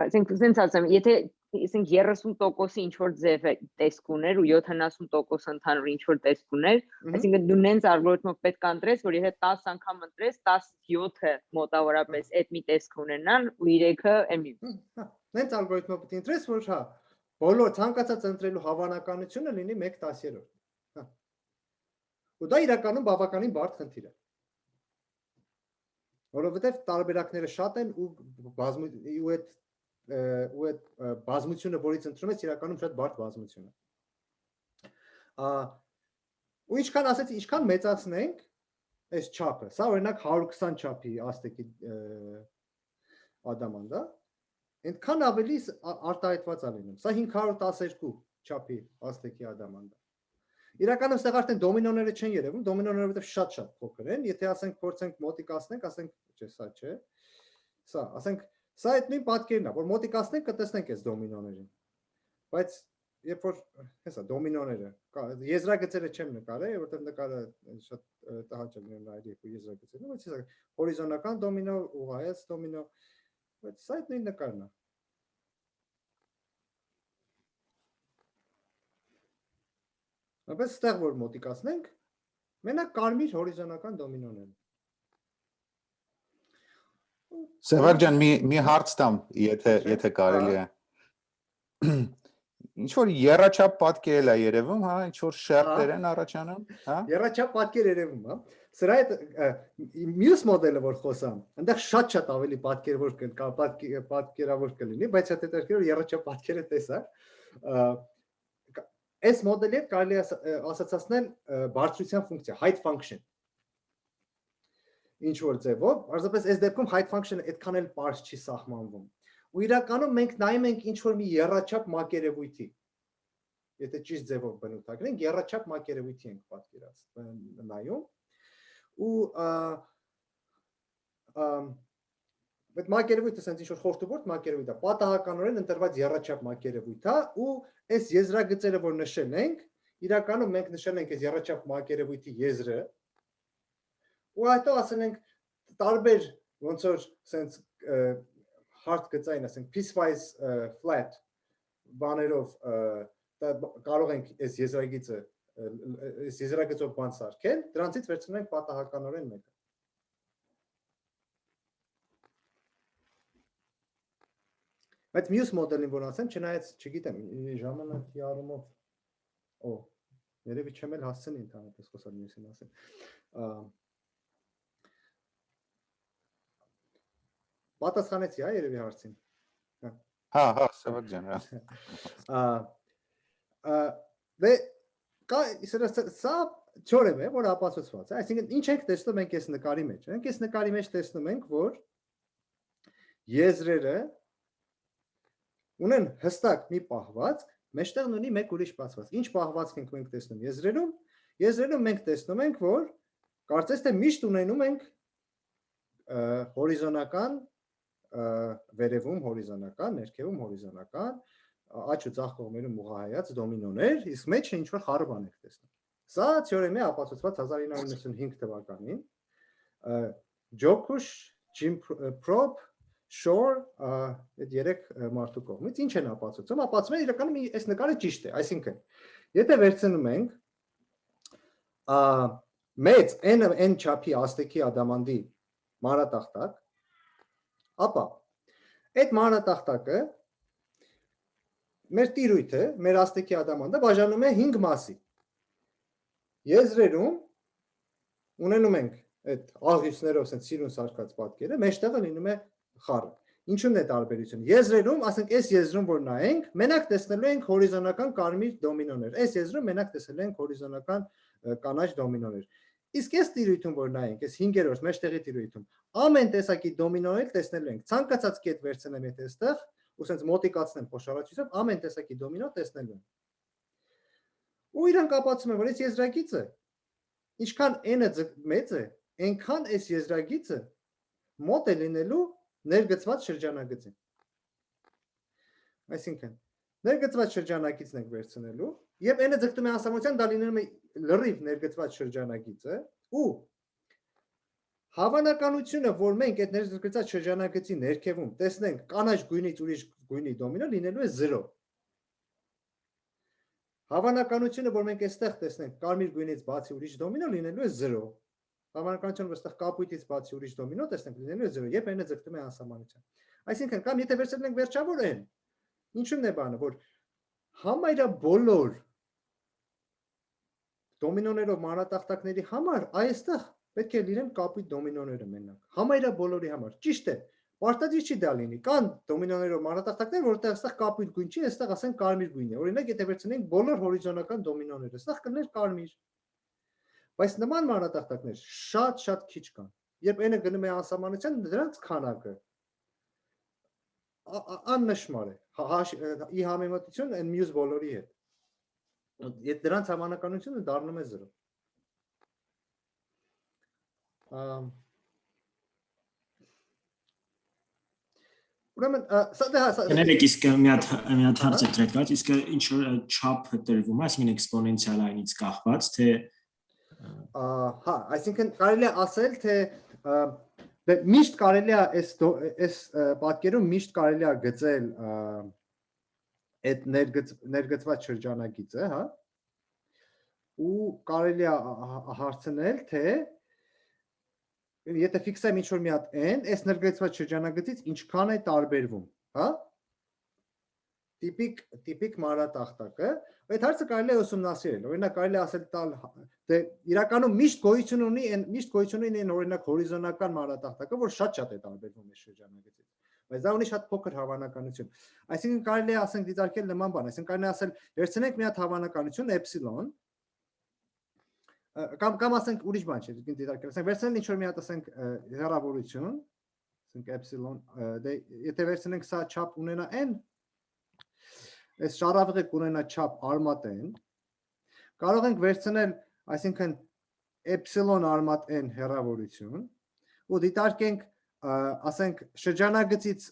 Այսինքն sense ասեմ, եթե ասենք 30%-ը ինչ որ ձև է տեսք ուներ ու 70% ընդհանուր ինչ որ տեսք ուներ, այսինքն դու նենց ալգորիթմով պետք է ընտրես, որ եթե 10 անգամ ընտրես, 17-ը մոտավորապես այդ մի տեսք ունենան ու 3-ը էմի։ Հա, նենց ալգորիթմով պետք է ընտրես, որ հա, բոլոր ցանկացած ընտրելու հավանականությունը լինի 1/10-րդ։ Հա։ Ու դա իրականում բավականին բարդ խնդիր է։ Որովհետև տարբերակները շատ են ու այդ բազմությունը, որից ընտրում ես, իրականում շատ բարդ բազմություն է։ Ու ինչքան ասեցի, ինչքան մեծացնենք, այս չափը, սա օրինակ 120 չափի աստեկի ադամանդ է, այնքան ավելի արտահայտված է լինում։ Սա 512 չափի աստեկի ադամանդ է։ Իրականում ստեղ արդեն դոմինոները չեն երևում, դոմինոները որտեղ շատ փոքր են, եթե ասենք փորձենք մոտիկացնենք, ասենք, չէ, սա չէ։ Սա, ասենք, սա այդ նույն պատկերն է, որ մոտիկացնենք կտեսնենք այս դոմինոներին։ Բայց երբ որ հեսա դոմինոները, եզրագծերը չեմ նկարել, որտեղ նկարը շատ տհաճ է լինում նայել երկու եզրագծերն, բայց հեսա հորիզոնական դոմինո, ուղղահայաց դոմինո, բայց սա այդ նույն նկարն է։ Բայց ստեղ որ մոտիկացնենք, մենակ կարմիր հորիզոնական դոմինոներ։ Սևակ ջան, մի հարց տամ, եթե կարելի է։ Ինչ որ երաչափ պատկեր է երևում, հա, ինչ որ շերտեր են առաջանում, հա։ Երաչափ պատկեր երևում, հա։ Սրա այդ մյուս մոդելը որ խոսամ, այնտեղ շատ ավելի պատկերավոր կա, պատկերավոր կլինի, բայց այդ հետաքրքիր որ երաչափ պատկերը տեսա։ Այս մոդելի հետ կարելի է ասացացնել բարձրության ֆունկցիա, height function։ Ինչ որ ձևով, պարզապես այս դեպքում height function-ը այդքան էլ պարզ չի սահմանվում։ Ու իրականում մենք նայում ենք ինչ որ մի երաչափ մակերևույթի։ Եթե ճիշտ ձևով բնութագրենք, երաչափ մակերևույթի ենք նայում։ Ու այդ մակերևույթը ասենց ինչ որ խորտուբորտ մակերևույթ է, պատահականորեն ընտրված երաչափ մակերևույթ է, ու այս եզրագծերը որ նշել ենք, իրականում մենք նշել ենք այս երաչափ մակերևույթի եզրը, ու հետո ասել ենք տարբեր ոնց որ ասենց hard գծային, ասենք piecewise flat բաներով կարող ենք այս եզրագծով բան սարքել, դրանցից վերցնում ենք պատահականորեն մեկը։ Բայց մյուս մոդելին որ ասեմ, չնայած չգիտեմ, ժամանակի առումով, երևի չեմ էլ հասցնի ընդհանրապես խոսալ մյուսին ասեմ։ Պատասխանեցի, հա, երևի հարցին։ Հա, Սևակ ջան, հա։ Դե կա սա թեորեմ է, որ ապացուցված է, այսինքն ինչ ենք տեսնում մենք այս նկարի մեջ։ Մենք այս նկարի մեջ տեսնում ենք, որ եզրերը ունեն հստակ մի պահվածք, մեջտեղն ունի մեկ ուրիշ պահվածք։ Ինչ պահվածք ենք մենք տեսնում եզրերում։ Եզրերում մենք տեսնում ենք, որ կարծես թե միշտ ունենում ենք հորիզոնական վերևում հորիզոնական, ներքևում հորիզոնական, աջ ու ձախ կողմերում ուղղահայաց դոմինոներ, իսկ մեջը ինչ որ խառը բան եք տեսնում։ Սա թեորեմի է ապացուցված 1995 թվականին Ջոկուշ, Jim Probe, Shore, այդ երեք մարդու կողմից ինչ են ապացուցում։ Ապացուցում են իրականում այս նկարը ճիշտ է, այսինքն եթե վերցնում ենք մեծ n չափի աստեկի ադամանդի մանրատախտակ, ապա այդ մանրատախտակը մեր տիրույթը, մեր աստեկի ադամանդը բաժանում է 5 մասի։ Եզրերում ունենում ենք այդ աղյուսներով ասենք սիրուն սարքած պատկերը, մեջտեղը լինում է խառը։ Ինչու՞ն է տարբերությունը։ Եզրերում, ասենք այս եզրում որ նայենք, մենակ տեսնելու ենք հորիզոնական կարմիր դոմինոներ։ Այս եզրում մենակ տեսնելու ենք հորիզոնական կանաչ դոմինոներ։ Իսկ այս տիրույթում որ նայենք, այս 5-րդ մեջտեղի տիրույթում, ամեն տեսակի դոմինոներ տեսնելու ենք։ Ցանկացած կետ վերցնեմ եթե այստեղ, ու ասենց մոտիկացնեմ փոշարացույցով, ամեն տեսակի դոմինո տեսնելու ենք։ Ու իրանք ապացուցում են, որ այս եզրագիծը ինչքան n-ը մեծ է, այնքան այս եզրագիծը մոտ է լինելու ներգծված շրջանագծին։ Այսինքն, ներգծված շրջանագիծն ենք վերցնելու, եւ n-ը ձգտում է անսահմանության, դա լինում է լրիվ ներգծված շրջանագիծը, ու հավանականությունը, որ մենք այդ ներգծված շրջանագծի ներքևում տեսնենք կանաչ գույնից ուրիշ գույնի դոմինո, լինելու է 0։ Հավանականությունը, որ մենք այստեղ տեսնենք կարմիր գույնից բացի ուրիշ դոմինո, լինելու է 0։ Հավանականությունը, որ այստեղ կապույտից բացի ուրիշ դոմինո տեսնենք, լինելու է 0, երբ n-ը ձգտում է անսահմանության։ Այսինքն, կամ եթե վերցնենք վերջավոր n, ինչու՞մն է բանը, որ համարյա բոլոր դոմինոներով մանրատախտակների համար այստեղ պետք է լինեն կապույտ դոմինոները մենակ։ Համարյա բոլորի համար։ Ճիշտ է։ Պարտադիր չի դա լինի։ Կան դոմինոներով մանրատախտակներ, որտեղ այստեղ կապույտ գույն չի, այստեղ ասենք կարմիր գույն է։ Օրինակ, եթե վերցնենք բոլոր հորիզոնական դոմինոները, այստեղ կլներ կարմիր։ Բայց նման մանրատախտակներ շատ քիչ կան։ Երբ n-ը գնում է անսահմանության, դրանց քանակը աննշմար է։ I համեմատություն այն մյուս բոլորի հետ։ Եթե դրանց հավանականությունը դառնում է 0։ Ուրեմն սա Կներեք, իսկ մի հատ հարց է դրել, իսկ ինչ որ չափ տրվում է, այսինքն էքսպոնենցիալ այնից կախված, թե հա, այսինքն կարելի է ասել, թե միշտ կարելի է այս պատկերում միշտ կարելի է գծել այդ ներգծված շրջանագիծը, հա, ու կարելի է հարցնել, թե եթե ֆիքսեմ ինչ-որ մի հատ n, այս ներգծված շրջանագծից ինչքան է տարբերվում, հա, տիպիկ մանրատախտակը, այդ հարցը կարելի է ուսումնասիրել, օրինակ կարելի է ասել տալ, թե իրականում միշտ գոյություն ունի այն օրինակ հորիզոնական մանրատախտակը, որ շատ է տարբերվում այս շրջանագծից, բայց դա ունի շատ փոքր հավանականություն, այսինքն կարելի է ասենք դիտարկել նման բան, այսինքն կարելի է ասել վերցնենք մի հատ հավանականություն էպսիլոն, կամ ասենք ուրիշ բան չէ, դիտարկել, ասենք վերցնենք ինչ-որ մի հատ ասենք հեռավորություն, ասենք էպսիլոն, եթե վերցնենք սա չափ ունենա n, այս շարավղը կունենա չափ արմատ n, կարող ենք վերցնել, այսինքն էպսիլոն արմատ n հեռավորություն, ու դիտարկենք, ասենք շրջանագծից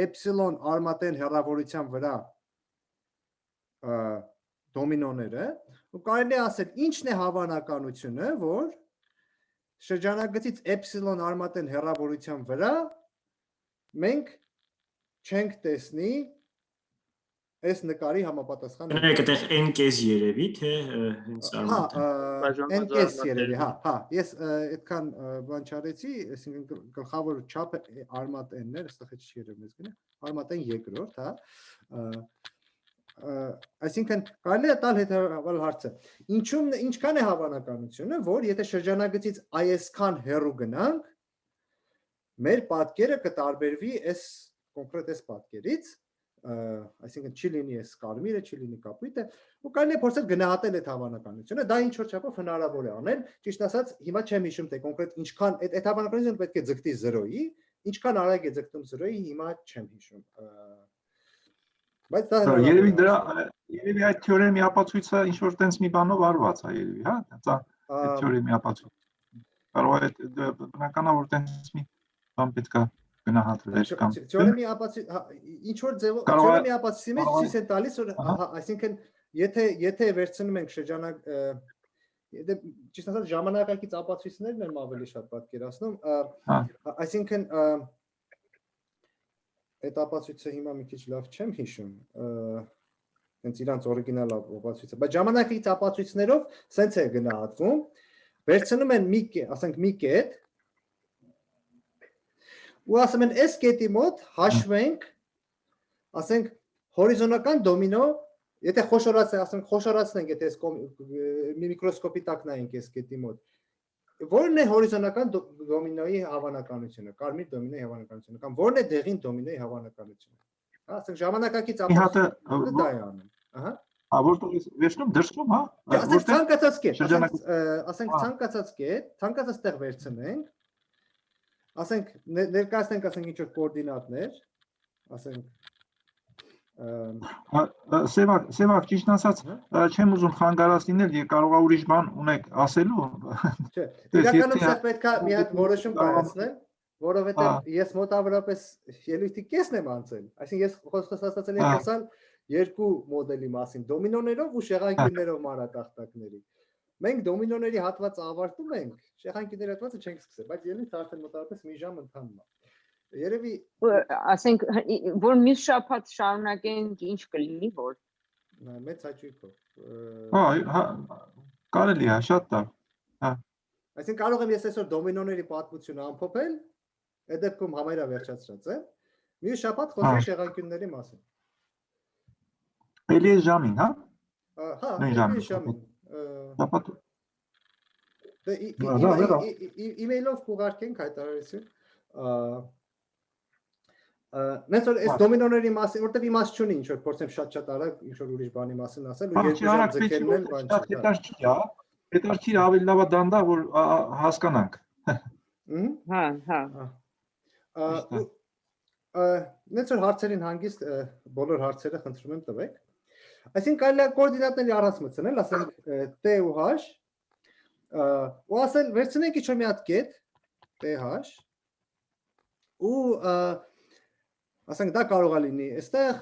էպսիլոն արմատ n հեռավորության վրա դոմինոները, ու կարելի է ասել ինչն է հավանականությունը, որ շրջանագծից էպսիլոն արմատ n հեռավորության վրա մենք չենք տեսնի այս նկարի համապատասխան։ Կներեք, այդտեղ n կես երևի, թե հենց արմատ է։ N կես երևի, հա, ես այդքան բան չարեցի, այսինքն գլխավոր չափը արմատ n-ն էր, այստեղ չի երևում ես գնա, արմատ n երկրորդ, հա։ Այսինքն կարելի է տալ հետևյալ հարցը. ինչքան է հավանականությունը, որ եթե շրջանագծից այսքան հեռու գնանք, մեր պատկերը կտարբերվի այս կոնկրետ այս պատկերից, այսինքն չի լինի այս կարմիրը, չի լինի կապույտը, ու կարելի է փորձել գնահատել այդ հավանականությունը, դա ինչ որ չափով հնարավոր է անել, ճիշտ ասած, հիմա չեմ հիշում թե կոնկրետ ինչքան այդ հավանականությունը պետք է ձգտի 0-ի, ինչքան արագ է ձգտում 0-ի, հիմա չեմ հիշում։ Բայց դա երևի այդ թեորեմի ապացույցը ինչ որ տենց մի բանով արված է երևի, հա, դա այդ թեորեմի ապացույց։ Կարող է բնականաբար որ տենց մի բան պետք է գնահատվել կամ թեորեմի ապացույց, ինչ որ ձևով թեորեմի ապացույցի մեջ ցույց է տալիս, որ այսինքն եթե վերցնում ենք շրջանակ, եթե ճիշտ ասած ժամանակակից ապացույցներն են ավելի շատ պատկերացնում, այսինքն այդ ապացույցը հիմա մի քիչ լավ չեմ հիշում, հենց իրանց օրիգինալ ապացույցը, բայց ժամանակակից ապացույցներով սենց է գնահատվում, վերցնում են ասենք մի կետ, ու ասում են այս կետի մոտ հաշվենք, ասենք հորիզոնական դոմինո, եթե խոշորացնենք, եթե միկրոսկոպի տակ նայենք այս կետի մոտ, որն է հորիզոնական դոմինոյի հավանականությունը, կարմիր դոմինոյի հավանականությունը, կամ որն է դեղին դոմինոյի հավանականությունը։ Ասենք ժամանակակից ապացույցը դա է անում։ Ահա, որտեղ վերցնում, դրսում, հա։ Ասենք ցանկացած կետ, ասենք ցանկացած կետ, ցանկացած տեղ վերցնենք, ասենք ներկայացնենք, ասենք ինչ որ կոորդինատներ, ասենք Սևակ, ճիշտ ասած, չեմ ուզում խանգարած լինել, կարող է ուրիշ բան ունեք ասելու։ Չէ, իրականում սա պետք է մի հատ որոշում կայացնել, որովհետև ես մոտավորապես ելույթի կեսն եմ անցել, այսինքն ես խոստացել եմ խոսալ երկու մոդելի մասին, դոմինոներով ու շեղանկյուններով մանրատախտակների։ Մենք դոմինոների հատվածը ավարտում ենք, շեղանկյունների հատվածը չենք սկսել, բայց ելույթը արդեն մոտավորապես մի ժամ ընթանում է։ Երևի ասենք որ մյուս շաբաթ շարունակենք ինչ կլինի որ մեծ հաճույքով հա կարելի է շատ տար հա այսինքն կարող եմ ես այսօր դոմինոների պատմությունը ամփոփել այդ դեպքում համարյա վերջացրած է մյուս շաբաթ խոսենք շեղանկյունների մասին էլի ժամին հա հա էլի ժամին շաբաթ իմեյլով կուղարկենք հայտարարություն Նենց որ այս դոմինոների մասին, որտեվ իմաստ չունի ինչ որ փորձեմ շատ արագ ինչ որ ուրիշ բանի մասին ասել ու երկու ժամ ձգելն էլ բան չի։ Պետք է ավելի լավ դանդա որ հասկանանք։ Նենց որ հարցերին հանգիստ բոլոր հարցերը խնդրում եմ տվեք։ Այսինքն կարելի է կոորդինատների առանց մտցնել, ասենք T ու H, ու ասել վերցնենք ինչ-որ մի հատ կետ TH, ու ասենք դա կարող է լինի այստեղ,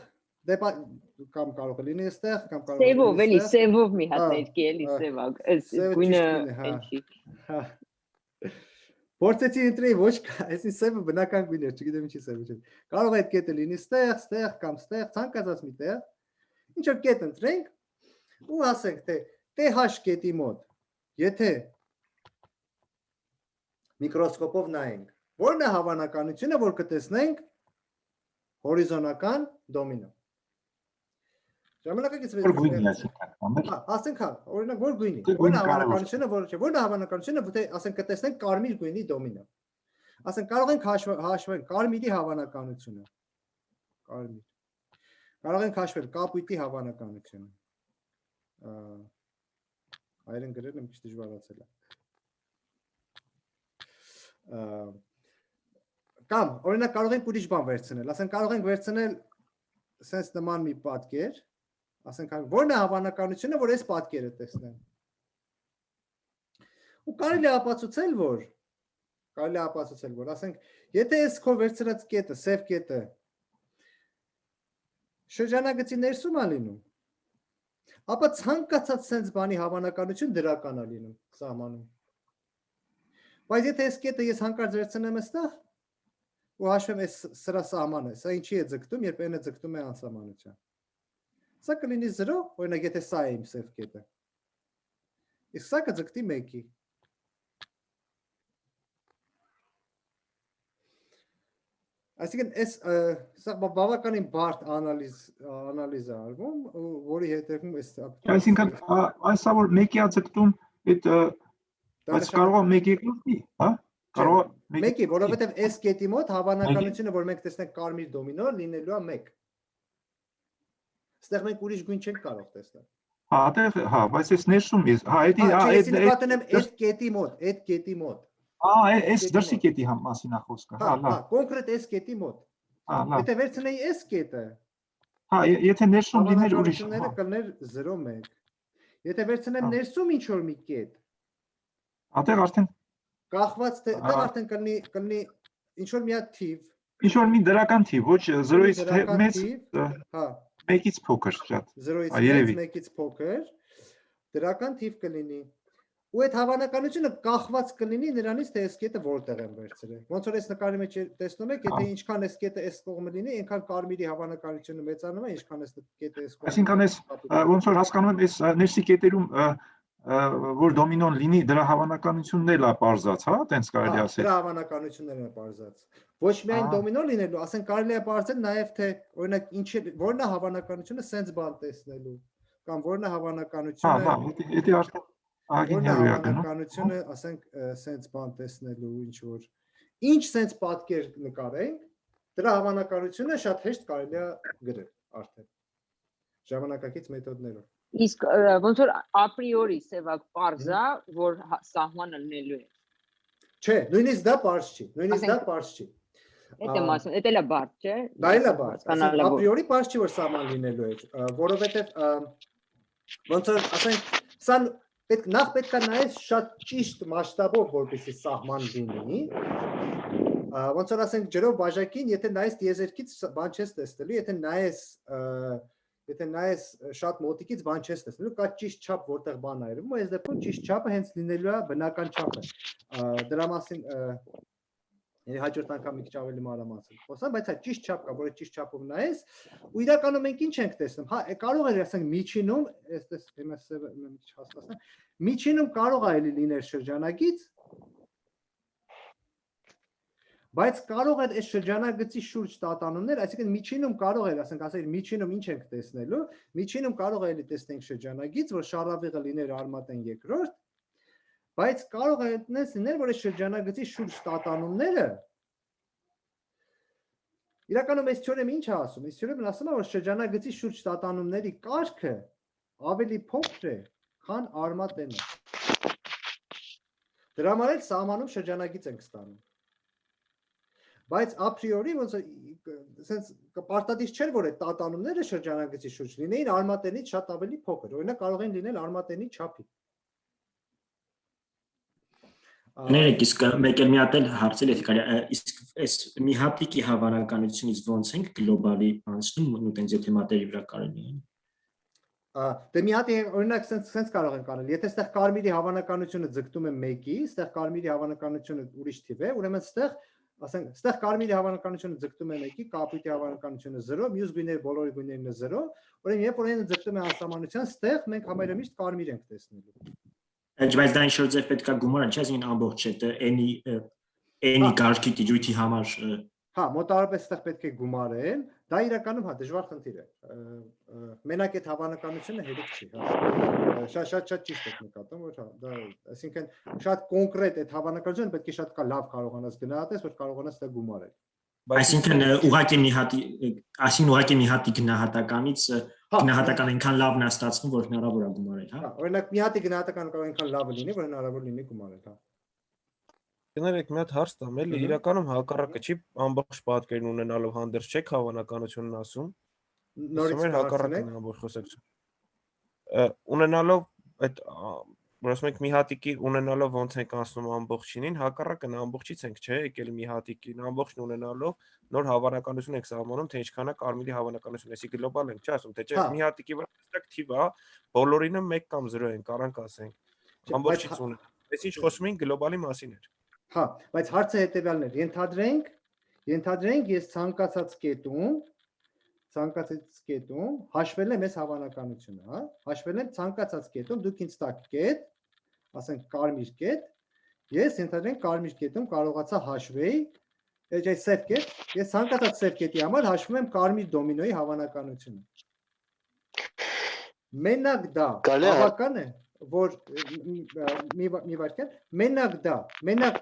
կամ կարող է լինի այստեղ, կամ կարող է լինի Սևով, էլի, սևով մի հատ ներկի, էլի, սևակ, այս գույնը էլի։ Փորձեցի ընտրեի ոչ, այսինքն սևը բնական գույն էր, չգիտեմ ինչի սևը չէ։ Կարող է այդ կետը լինի ստեղ, ստեղ կամ ստեղ, ցանկացած մի տեղ։ Ինչ որ կետ ընտրենք ու ասենք թե TH կետի մոտ, եթե միկրոսկոպով նայենք, որն է հավանականությունը, որ կտեսնենք հորիզոնական դոմինո։ Ժամանակակից ասենք հա, օրինակ որ գույնի, որն է հավանականությունը, որն է հավանականությունը, որ ասենք կտեսնենք կարմիր գույնի դոմինո։ Ասենք կարող ենք հաշվել կարմիրի հավանականությունը։ Կարմիր։ Կարող ենք հաշվել կապույտի հավանականությունը։ Այրեն գրել եմ քիչ դժվարացել է։ Կամ օրինակ կարող ենք ուրիշ բան վերցնել, ասենք կարող ենք վերցնել sense նման մի պատկեր, ասենք որն է հավանականությունը, որ այս պատկերը տեսնեմ։ Ու կարելի է ապացուցել, որ ասենք եթե այս քո վերցրած կետը, սև կետը շրջանագծի ներսում է լինում, ապա ցանկացած sense բանի հավանականություն դրական է լինում սահմանում։ Բայց եթե այս կետը ես հանկարծ վերցնեմ այստեղ ու հաշվեմ այս սրա սահմանը, սա ինչի է ձգտում, երբ n-ը ձգտում է անսահմանության։ Սա կլինի 0, օրինակ եթե սա է իմ սև կետը։ Իսկ սա կձգտի 1-ի։ Այսինքն սա բավականին բարդ անալիզ է արվում, որի հետևում այսինքն այսա որ 1-ի է ձգտում, այս կարող է 1-ի լինի, հա? Կարող է 1-ի, որովհետև այս կետի մոտ հավանականությունը, որ մենք տեսնենք կարմիր դոմինո, լինելու է 1։ Այստեղ մենք ուրիշ գույն չենք կարող տեսնել։ Հա, հա, բայց այս ներսում է, հա, ես նկատում եմ այդ կետի մոտ։ Այս դրսի կետի մասին է խոսքը, հա, լավ։ Կոնկրետ այս կետի մոտ։ Եթե վերցնեի այս կետը, հա, եթե ներսում լիներ ուրիշ, հավանականությունները կլներ 0-1։ Եթե վերցնեմ ներսում ինչ որ մի կետ, այդտեղ արդեն կախված դա արդեն կլինի ինչ որ մի հատ թիվ, ինչ որ մի դրական թիվ, ոչ 0-ից մեծ, հա, 1-ից փոքր շատ։ 0-ից մեծ, 1-ից փոքր, դրական թիվ կլինի։ Ու այդ հավանականությունը կախված կլինի նրանից, թե այս կետը որտեղ են վերցրել։ Ոնց որ այս նկարի մեջ տեսնում եք, եթե ինչքան այս կետը այս կողմը լինի, այնքան կարմիրի հավանականությունը մեծանում է, ինչքան այս կետը այս կողմը։ Այսինքն այս ոնց որ հասկանում եմ, այս ներսի կետերում որ դոմինոն լինի, դրա հավանականությունն էլ է պարզած, հա, տենց կարելի ասել։ Դրա հավանականություններն է պարզած։ Ոչ միայն դոմինո լինելու, ասենք կարելի է պարզել նաև թե օրինակ որն է հավանականությունը sense բան տեսնելու, կամ որն է հավանականությունը։ Հա, դա արդեն հավանականությունը, ասենք sense բան տեսնելու ինչ sense պատկեր նկարենք, դրա հավանականությունը շատ հեշտ կարելի է գրել արդեն ժամանակակից մեթոդներով։ Իսկ ոնց որ ապրիորի սևակ պարզա, որ սահմանը լինելու է։ Չէ, նույնիսկ դա պարզ չի, Էդ եմ ասում, էդ էլ է բարդ, չէ։ Դա էլ է բարդ, ապրիորի պարզ չի, որ սահման լինելու է, որովհետև ոնց որ ասենք, սա նախ պետք է նայես շատ ճիշտ մասշտաբով, որպեսզի սահման լինի, ոնց որ ասենք ջրով բաժակին, եթե նայես տիեզերքից բան չես տեսնելու, եթե նայես շատ մոտիկից բան չես տեսնելու, կա ճիշտ չափ որտեղ բան այրվում, այս դեպքում ճիշտ չափը հենց լինելու է բնական չափը։ Դրա մասին հաջորդ անգամ մի քիչ ավելի մանրամասն խոսամ, բայց հա ճիշտ չափ կա, որը ճիշտ չափով նայես, ու իրականում մենք ինչ ենք տեսնում։ Հա, կարող է ասենք միջինում, այսպես մի քիչ հաստատեմ, միջինում կարող է լինել շրջանագիծ, բայց կարող է այս շրջանագծի շուրջ տատանումներ, այսինքն միջինում կարող է, ասենք ասել, միջինում ինչ ենք տեսնելու, միջինում կարող է տեսնենք շրջանագիծ, որ շարավիղը լիներ արմատեն երկրորդ, բայց կարող է լինել, որ այս շրջանագծի շուրջ տատանումները իրականում այս թեորեմը ինչ է ասում, այս թեորեմն ասում է, որ շրջանագծի շուրջ տատանումների կարգը ավելի փոքր է, քան արմատենը։ Դրա համար էլ սահմանում շրջանագիծ ենք ստանում։ Բայց a priori ոնց sense պարտադիր չէր որ այդ տատանումները շրջանագծի շուրջ լինեին արմատենից շատ ավելի փոքր։ Օրինակ կարող են լինել արմատենի չափի։ Ներեք իսկ մեկ էլ մի հատ էլ հարցել եք կարելի իսկ այս մի հատիկի հավանականությունից ոնց ենք գլոբալի անցնում ու տենց եթե մատերի վրա կարելի է։ Դե մի հատ օրինակ sense կարող ենք անել։ Եթե այստեղ կարմիրի հավանականությունը ձգտում է 1-ի, այստեղ կարմիրի հավանականությունը ուրիշ թիվ է, ուրեմն այստեղ ասենք, այստեղ կարմիրի հավանականությունը ձգտում է 1-ի, կապույտի հավանականությունը 0, մյուս գույները բոլորի գույներն 0, ուրեմն երբ որ այն ձգտում է անսահմանության, այստեղ մենք համարը միշտ կարմիր ենք տեսնելու։ Բայց դա ինչ-որ ձև պետքա գումարը, չէ՞, այսինքն ամբողջ չէ, any կարգի տիրույթի համար։ Հա, մոտավորապես այստեղ պետք է գումարել, դա իրականում հա դժվար խնդիր է։ Մենակ այդ հավանականությունը հերիք չի, հա։ Շատ ճիշտ եք նկատում, որ հա, դա, այսինքն շատ կոնկրետ այդ հավանականությունը պետք է շատ լավ կարողանաս գնահատես, որ կարողանաս դա գումարել։ Այսինքն ուղղակի մի հատի գնահատականից գնահատական այնքան լավն է ստացվում, որ հնարավոր է գումարել, հա։ Օրինակ մի հատի գնահատականը կարող այնքան լավը լինի, որ հնարավոր լինի գումարել, հա։ Կներեք մի հատ հարց տամ, էլի իրականում հակառակը չի ամբողջ պատկերն ունենալով հանդերձ չեք հավանականությունն ասում։ Նորից հակառակն է ամբողջ խոսեք։ Ունենալով այդ որ ասում ենք մի հատիկի ունենալով ոնց ենք անցնում ամբողջինին, հակառակն ամբողջից ենք, չէ, եկել մի հատիկին ամբողջն ունենալով նոր հավանականություն ենք սահմանում, թե ինչքան է կարմիրի հավանականությունը, այսի գլոբալ ենք, չի ասում, թե չէ, մի հատիկի վրա հստակ թիվ է, բոլորինը 1 կամ 0 են, կարանք ասենք, ամբողջից ունեն։ Այս ինչ խոսում ենք գլոբալի մասին էր։ Հա, բայց հարցը հետեւյալն էր, ենթադրենք ես ցանկացած կետում հաշվել եմ այս հավանականությունը, հա, հաշվել եմ ցանկացած կետում, դուք ինձ տակ կետ, ասենք կարմիր կետ, ես ենթադրենք կարմիր կետում կարողացա հաշվել, այս սև կետ, ես ցանկացած սև կետի համար հաշվում եմ կարմիր դոմինոյի հավանականությունը։ Մենակ դա բավական է, որ մի վարքան, մենակ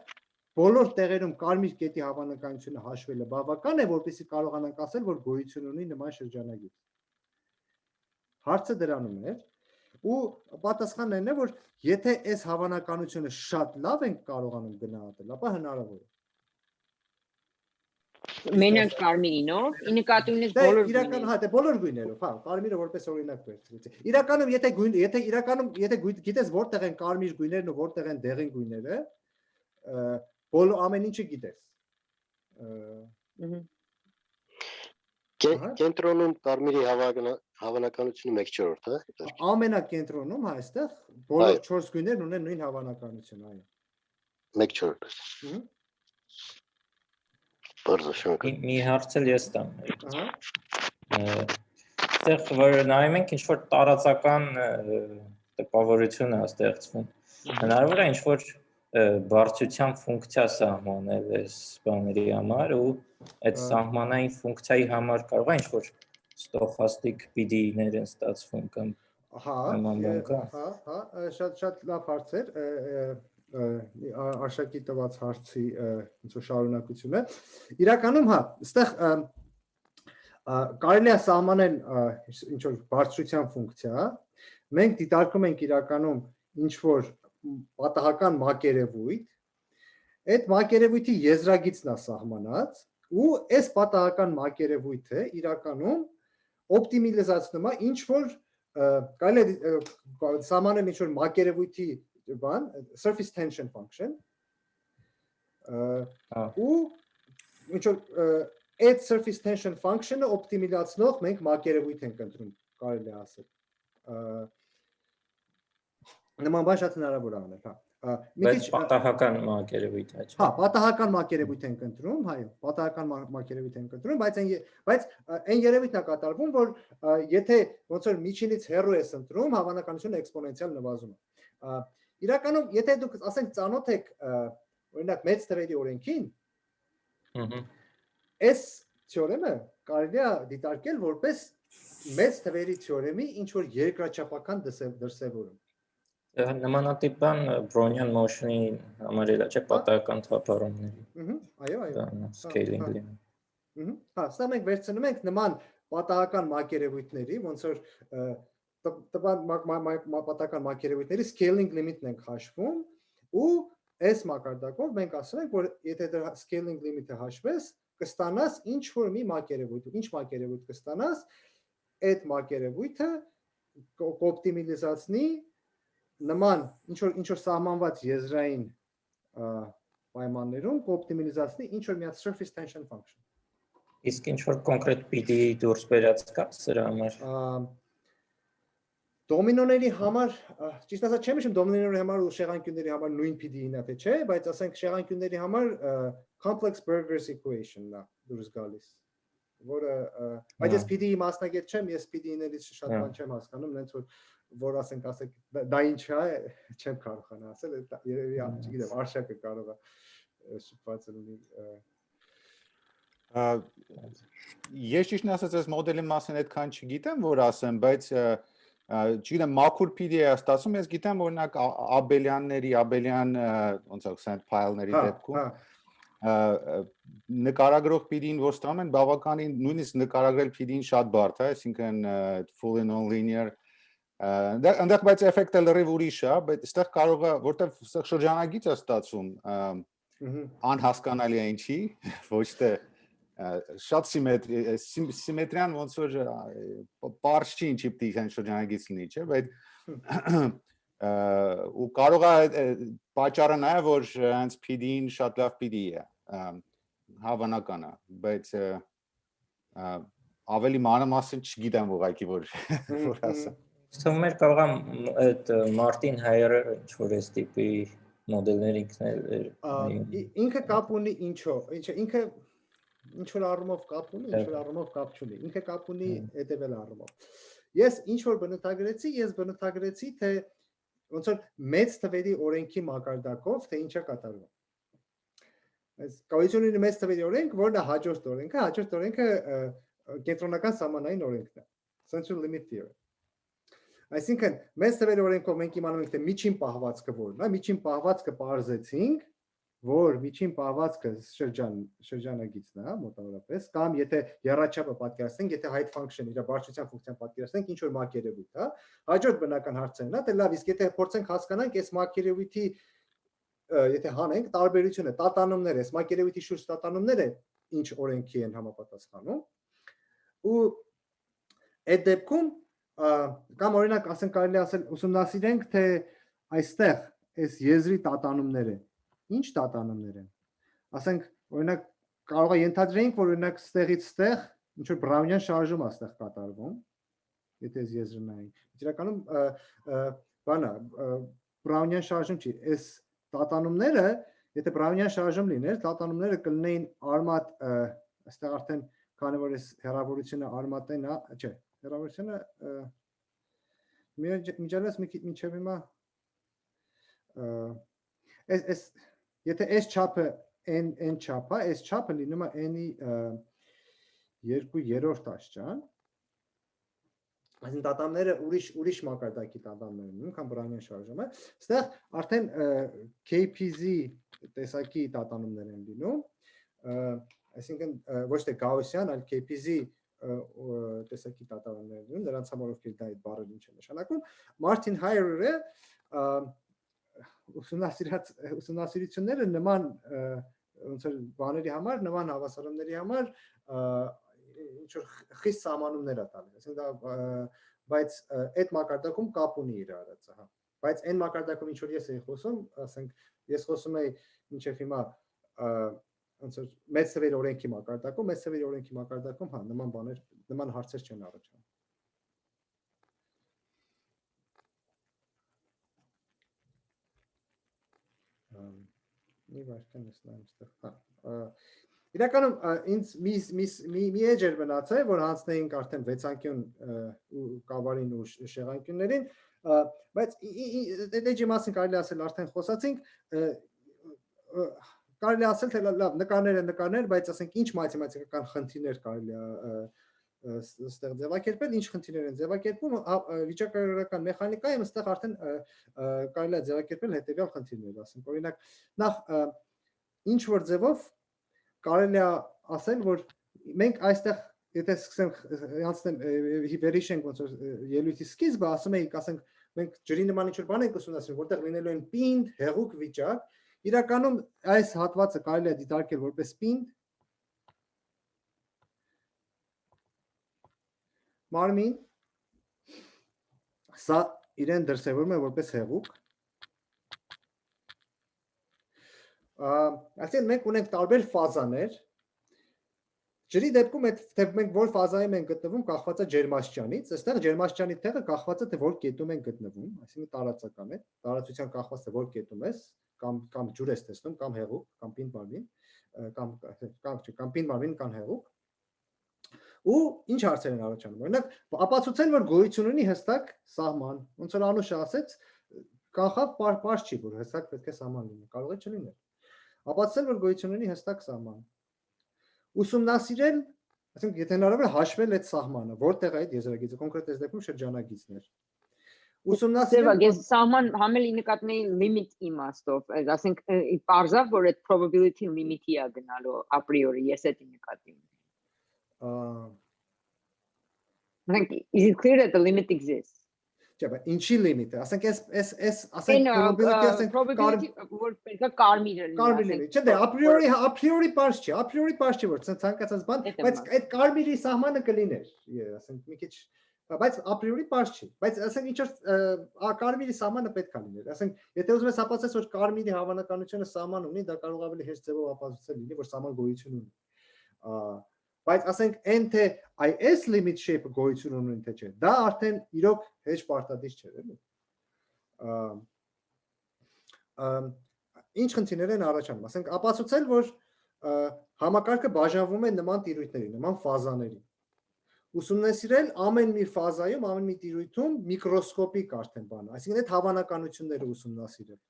բոլոր տեղերում կարմիր կետի հավանականությունը հաշվելը բավական է, որպեսզի կարողանանք ասել, որ գոյություն ունի նման շրջանագիծ։ Հարցը դրանում էր, ու պատասխանն այն է, որ եթե այս հավանականությունը շատ լավ ենք կարողանում գնահատել, ապա հնարավոր է։ Մենակ կարմիրինով, ի նկատի ունես բոլոր գույները։ Իրական, հա, դե բոլոր գույներով, հա, կարմիրը որպես օրինակ վերցրեցի։ Իրականում եթե գիտես որտեղ են կարմիր գույներն ու որտեղ են դեղին գույները, ամեն ինչը գիտես։ Կենտրոնում կարմիրի հավանականությունը 1/4, հա։ Ամենակենտրոնում, հա, այստեղ բոլոր 4 գույներն ունեն նույն հավանականություն, այո։ 1/4։ Մի հարց էլ ես տամ։ Այստեղ որ նայում ենք ինչ որ տարածական տպավորություն է ստեղծվում։ Հնարավոր է ինչ որ բարձրության ֆունկցիա սահմանել այս բաների համար ու այդ սահմանային ֆունկցիայի համար կարող է ինչ որ ստոխաստիկ PD-ներ են ստացվում կամ շատ լավ հարց էր Արշակի տված հարցի ինչ որ շարունակությունը իրականում հա այստեղ կարելի է սահմանել ինչ որ բարձրության ֆունկցիա մենք դիտարկում ենք իրականում ինչ որ պատահական մակերևույթ այդ մակերևույթի եզրագիծն է սահմանած ու այս պատահական մակերևույթը իրականում օպտիմիզացնում է ինչ որ կարելի է սահմանել ինչ որ մակերևույթի բան surface tension function ու ինչ որ այդ surface tension function-ը օպտիմիզացնող մենք մակերևույթ ենք ընտրում կարելի է ասել նման բան շատ հնարավոր է անել հա Բայց պատահական մակերևույթ է հա պատահական մակերևույթ ենք ընտրում հայո պատահական մակերևույթ ենք ընտրում բայց այն երևույթն է կատարվում որ եթե ոնց որ միջինից հեռու ես ընտրում հավանականությունը էքսպոնենցիալ նվազում է իրականում եթե դուք ասենք ծանոթ եք օրինակ մեծ թվերի օրենքին այս թեորեմը կարելի է դիտարկել որպես մեծ թվերի թեորեմի ինչ որ երկրաչափական դրսևորում նմանատիպ բան Brownian motion-ի համար էլ չէ պատահական թափառումների այո scaling-ը հա սա մենք վերցնում ենք նման պատահական մակերևույթների ոնց որ տվան պատահական մակերևույթների scaling limit-ն ենք հաշվում ու այս մակարդակով մենք ասում ենք, որ եթե դրա scaling limit-ը հաշվես, կստանաս ինչ որ մի մակերևույթ, ինչ մակերևույթ կստանաս, այդ մակերևույթը կօպտիմիզացնի նման ինչ որ սահմանված եզրային պայմաններում կօպտիմիզացնի ինչ որ մի surface tension function։ Իսկ ինչ որ կոնկրետ PD դուրս բերած կա սրա համար։ Դոմինոների համար, ճիշտ ասած չեմ հիշում դոմինոների համար ու շեղանկյունների համար նույն PD-ն է, թե չէ, բայց ասենք շեղանկյունների համար complex Burgers equation-ն է դուրս գալիս, որը բայց ես PD-ի մասնագետ չեմ, ես PD-ներից շատ բան չեմ հասկանում, նենց որ ասենք դա ինչ է, չեմ կարողանա ասել, երևի չգիտեմ, Արշակը կարող է շփված լինի։ Ես ճիշտն ասած այս մոդելի մասին այդքան չգիտեմ, որ ասեմ, բայց չգիտեմ, մաքուր PD է ստացվում, ես գիտեմ օրինակ Abelian ոնց է send file-ների դեպքում նկարագրող PD-ին որ ստանում են, բավականին նույնիսկ նկարագրել PD-ին շատ բարդ է, այսինքն fully non-linear այնտեղ բայց էֆեկտը լրիվ ուրիշ է, բայց այստեղ կարող է, որտեղ շրջանագիծ է ստացվում, անհասկանալի է ինչի, ոչ թե շատ սիմետրիան ոնց որ պարզ չի ինչի պիտի այն շրջանագիծ լինի, չէ, բայց ու կարող է պատճառը նա է, որ հենց PD-ին շատ լավ PD է, հավանական է, բայց ավելի մանրամասն չգիտեմ ուղղակի որ ասեմ։ Ստում էր կարող եմ այդ Մարտին Հայերը ինչ որ այս տիպի մոդելներ ինքն էլ ինքը կապ ունի ինչով, ինքը ինչ որ առումով կապ ունի, ինչ որ առումով կապ չունի, ինքը կապ ունի հետևել առումով։ Ես ինչ որ բնութագրեցի, թե ոնց որ մեծ թվերի օրենքի մակարդակով, թե ինչ է կատարվում։ Այս կայություն ունի մեծ թվերի օրենք, որն է հաջորդ օրենքը կենտրոնական սահմանային օրենքն է, central limit theorem։ Այսինքն մեծ թվերի օրենքով մենք իմանում ենք, թե միջին պահվածքը որն է, միջին պահվածքը պարզեցինք, որ միջին պահվածքը շրջանագիծն է, մոտավորապես, կամ եթե եռաչափը պատկերացնենք, եթե height function իր բարձրության ֆունկցիան պատկերացնենք, ինչ որ մակերևույթ է, հաջորդ բնական հարցերն է, թե լավ, իսկ եթե փորձենք հասկանանք այս մակերևույթի եթե հանենք տարբերությունը, տատանումները, այս մակերևույթի շուրջ տատանումները ինչ օրենքի են համապատասխանում, ու այդ դեպքում կամ օրինակ ասենք կարելի ասել ուսումնասիրենք, թե այստեղ այս եզրի տատանումները ինչ տատանումներ են։ Ասենք օրինակ կարող է ենթադրենք, որ օրինակ ստեղից ստեղ ինչ որ բրաունյան շարժում է ստեղ կատարվում, եթե այս եզրը նայենք։ Իրականում բանա բրաունյան շարժում չի, այս տատանումները, եթե բրաունյան շարժում լիներ, տատանումները կլինեին արմատ, այստեղ արդեն քանի որ այս հեռավորությունը արմատն է, չէ, հեռավորությունը միջալես մինչև հիմա եթե այս չափը n չափ է, այս չափը լինում է n-ի 2/3 աստիճան, այսինքն տատանումները ուրիշ մակարդակի տատանումներ են, քան բրաունյան շարժումը, այստեղ արդեն KPZ տեսակի տատանումներ են լինում, այսինքն ոչ թե Գաուսյան, այլ KPZ տեսակի տատանումներ են լինում, նրանց համար ովքեր դա այդ բառը ինչ է նշանակում, Մարտին Հայերը ուսումնասիրությունները նման ոնց որ բաների համար, նման հավասարումների համար ինչ որ խիստ սահմանումներ է տալիս, այսինքն բայց այդ մակարդակում կապ ունի իր արածը, հա, բայց այն մակարդակում ինչ որ ես էի խոսում, ասենք ես խոսում եի մինչև հիմա ոնց որ մեծ թվերի օրենքի մակարդակում, հա, նման հարցեր չեն առաջանում։ Իրականում ինձ մի էջ էր մնացել, որ հանձնեինք արդեն վեցանկյուն կավարին ու շեղանկյուններին, բայց էջի մասին կարելի ասել արդեն խոսացինք, կարելի ասել, թե լավ նկարներ, բայց ասենք ինչ մաթեմատիկական խնդիրներ կարելի է ստեղ ձևակերպել, ինչ խնդիրներ են ձևակերպում, վիճակագրական մեխանիկայում ստեղ արդեն կարելի է ձևակերպել հետևյալ խնդիրներ, ասենք օրինակ նախ ինչ որ ձևով կարելի է ասել, որ մենք այստեղ եթե սկսենք անցնեմ վերհիշենք ոնց որ ելույթի սկիզբը, ասում էինք, ասենք մենք ջրի նման ինչ որ բան ենք ուսումնասիրում, որտեղ լինելու են պինդ, հեղուկ վիճակ, իրականում այս հատվածը կարելի է դիտարկել որպես պինդ, մարմին, սա իրեն դրսևորում է որպես հեղուկ, այսինքն մենք ունենք տարբեր ֆազաներ, ջրի դեպքում թե մենք որ ֆազայում ենք գտնվում կախված է ջերմաստիճանից, այստեղ ջերմաստիճանի տեղը կախված է թե որ կետում ենք գտնվում, այսինքն տարածական է, տարածության կախված է որ կետում ես, կամ ջուր ես տեսնում, կամ հեղուկ, կամ պինդ մարմին, կամ պինդ մարմին կամ հեղուկ, ու ինչ հարցեր են առաջանում, օրինակ ապացուցել որ գոյություն ունի հստակ սահման, ոնց որ Անուշը ասեց, կանխավ պարզ չի, որ հստակ պետք է սահման լինի, կարող է չլինել, ապացուցել որ գոյություն ունի հստակ սահման, ուսումնասիրել, այսինքն եթե հնարավոր է հաշվել այդ սահմանը, որտեղ է այդ եզրագիծը, կոնկրետ այս դեպքում շրջանագիծն էր, ուսումնասիրել ես սահման համելի նկատմի limit իմաստով, ասենք պարզավ, որ այդ probability limit-ի է գնալու a priori, ես այդ նկատի ունեմ, is it clear that the limit exists? Չէ, բայց ինչի limit է, ասենք ասենք probability որ պետք է կարմիր լինի, չէ, դե a priori պարզ չի, որ ցանկացած բան, բայց այդ կարմիրի սահմանը կլիներ, ասենք մի քիչ, բայց a priori պարզ չի, բայց ասենք ինչ որ կարմիրի սահմանը պետք է լիներ, ասենք եթե ուզում ես ապացուցես որ կարմիրի հավանականությունը սահման ունի, դա կարող ավելի հեշտ ձևով ապացուցել լինի, որ սահման գոյություն ունի, բայց ասենք այն թե այս limit shape-ը գոյություն ունի թե չէ, դա արդեն իրոք հեչ պարտադիր չէ, էլի։ Ինչ խնդիրներ են առաջանում, ասենք ապացուցել, որ համակարգը բաժանվում է նման տիրույթների, նման ֆազաների։ Ուսումնասիրել ամեն մի ֆազայում, ամեն մի տիրույթում միկրոսկոպիկ արդեն բանը, այսինքն այդ հավանականությունները ուսումնասիրել։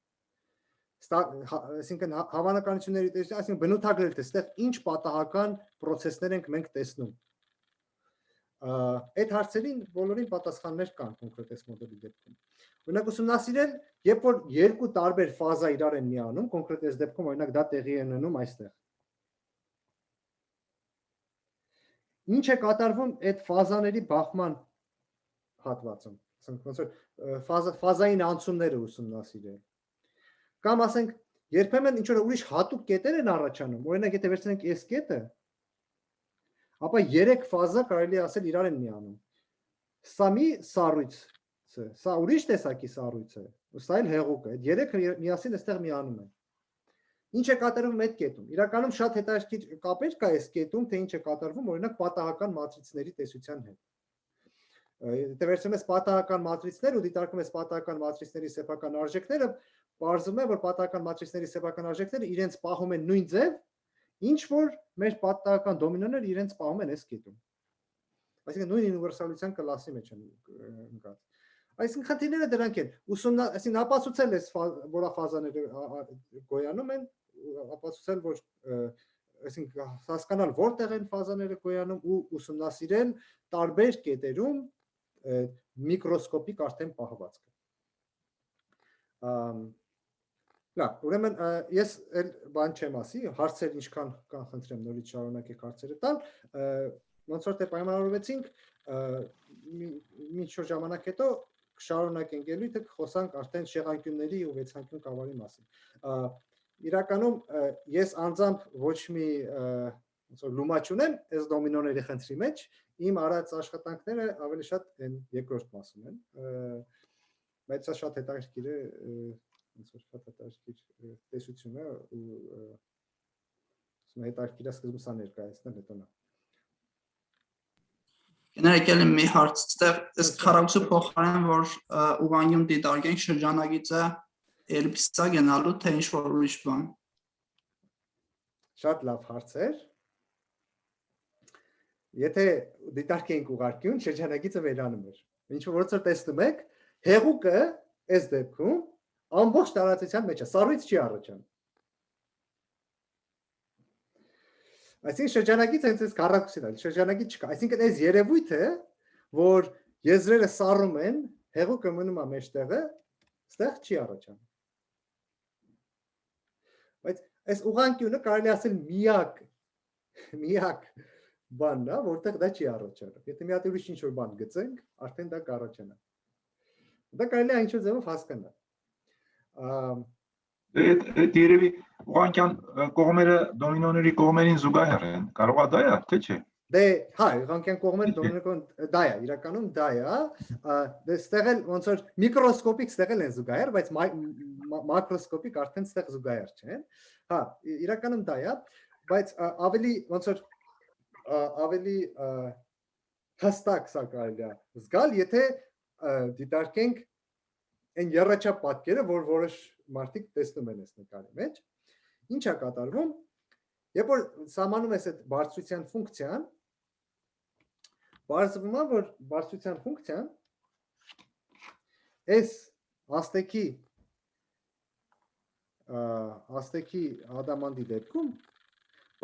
Այսինքն հավանականությունների տեսնել, այսինքն բնութագրել թե այստեղ ինչ պատահական process-ներ ենք մենք տեսնում։ Այդ հարցերին բոլորին պատասխաններ կան կոնկրետ այս մոդելի դեպքում։ Օրինակ ուսումնասիրել, երբ որ երկու տարբեր ֆազա իրար են միանում, կոնկրետ այս դեպքում օրինակ դա տեղի է ունենում այստեղ։ Ինչ է կատարվում այդ ֆազաների բախման հատվածում, ասենք ոնց որ ֆազային անցումները ուսումնասիրել։ Կամ ասենք երբեմն ինչ որ ուրիշ հատուկ կետեր են առաջանում, օրինակ եթե վերցնենք այս կետը, ապա 3 ֆազա կարելի ասել իրար են միանում։ Սա մի սառույց է, սա ուրիշ տեսակի սառույց է, սա էլ հեղուկ է, այդ 3-ը միասին այստեղ միանում են։ Ինչ է կատարվում այդ կետում։ Իրականում շատ հետաքրքիր կապեր կա այս կետում, թե ինչ է կատարվում, օրինակ պատահական մատրիցների տեսության հետ։ Եթե վերցնում ես պատահական մատրիցներ ու դիտարկում ես պատահական մատրիցների սեփական արժեքները, պարզվում է, որ պատահական մատրիցների սեփական արժեքները իրենց պահում են նույն ձև, ինչ որ մեր պատահական դոմինոները իրենց պահում են այս կետում։ Այսինքն նույն ունիվերսալության կլասի մեջ են ընկած։ Այսինքն խնդիրները դրանք են։ Այսինքն ապացուցել ես, որ ֆազաները գոյանում են, ապացուցել, որ այսինքն հասկանալ որտեղ են ֆազաները գոյանում ու ուսումնասիրել տարբեր կետերում միկրոսկոպիկ արդեն պահվածքը։ Լավ, ուրեմն ես էլ բան չեմ ասի, հարցեր ինչքան կան խնդրեմ նորից շարունակեք հարցերը տալ, ոնց որ թե պայմանավորվեցինք, մի շուտ ժամանակ հետո կշարունակենք ելույթը, խոսանք արդեն շեղանկյունների ու վեցանկյուն կավարի մասին։ Իրականում ես անձամբ ոչ մի լումա չունեմ այս դոմինոների խնդրի մեջ, իմ արած աշխատանքները ավելի շատ են երկրորդ մասում են, բայց սա շատ հետաքրքիր է, ոնց որ շատ հետաքրքիր տեսություն է ու հետաքրքիր է սկզբում սա ներկայացնել, հետո նա։ Կներեք մի հարց, այստեղ այս քառակուսու փոխարեն որ ուղղանկյուն դիտարկենք շրջանագիծը էլիպսա գնալու թե ինչ որ ուրիշ բան։ Շատ լավ հարց էր։ Եթե դիտարկենք ուղղանկյուն, շրջանագիծը վերանում էր։ Ինչ որ ոնց որ տեսնում եք, հեղուկը այս դեպքում ամբողջ տարածության մեջ է, սառույց չի առաջանում։ Այսինքն շրջանագիծը հենց այս քառակուսին է, շրջանագիծ չկա։ Այսինքն այս երևույթը, որ եզրերը սառում են, հեղուկը մնում է մեջտեղը, այստեղ չի առաջանում։ Բայց այս ուղղանկյունը կարելի ասել միակ բանն է, որտեղ դա չի առաջանում։ Եթե մի հատ ուրիշ ինչ-որ բան գծենք, արդեն դա կառաջանա։ Դա կարելի է ինչ-որ ձևով հասկանալ։ Այդ երևի ուղղանկյան կողմերը դոմինոների կողմերին զուգահեռ են։ Կարող է դա է, թե չէ։ Դե, հա, իրանքյան կողմերը դոմինիկոն դա է, իրականում դա է, դե ստեղ էլ ոնց որ միկրոսկոպիկ ստեղ էլ են զուգահեռ, բայց մակրոսկոպիկ արդեն ստեղ զուգահեռ չեն։ Հա, իրականում դա է, բայց ավելի ոնց որ ավելի հստակ սա կարելի է զգալ, եթե դիտարկենք այն երաչափ պատկերը, որ որոշ մարդիկ տեսնում են այս նկարի մեջ, ինչ է կատարվում, երբ որ սահմանում ես այդ բարձրության ֆունկցիան, բարձվում է, որ բարձրության ֆունկցիան այս աստեքի ադամանդի դեպքում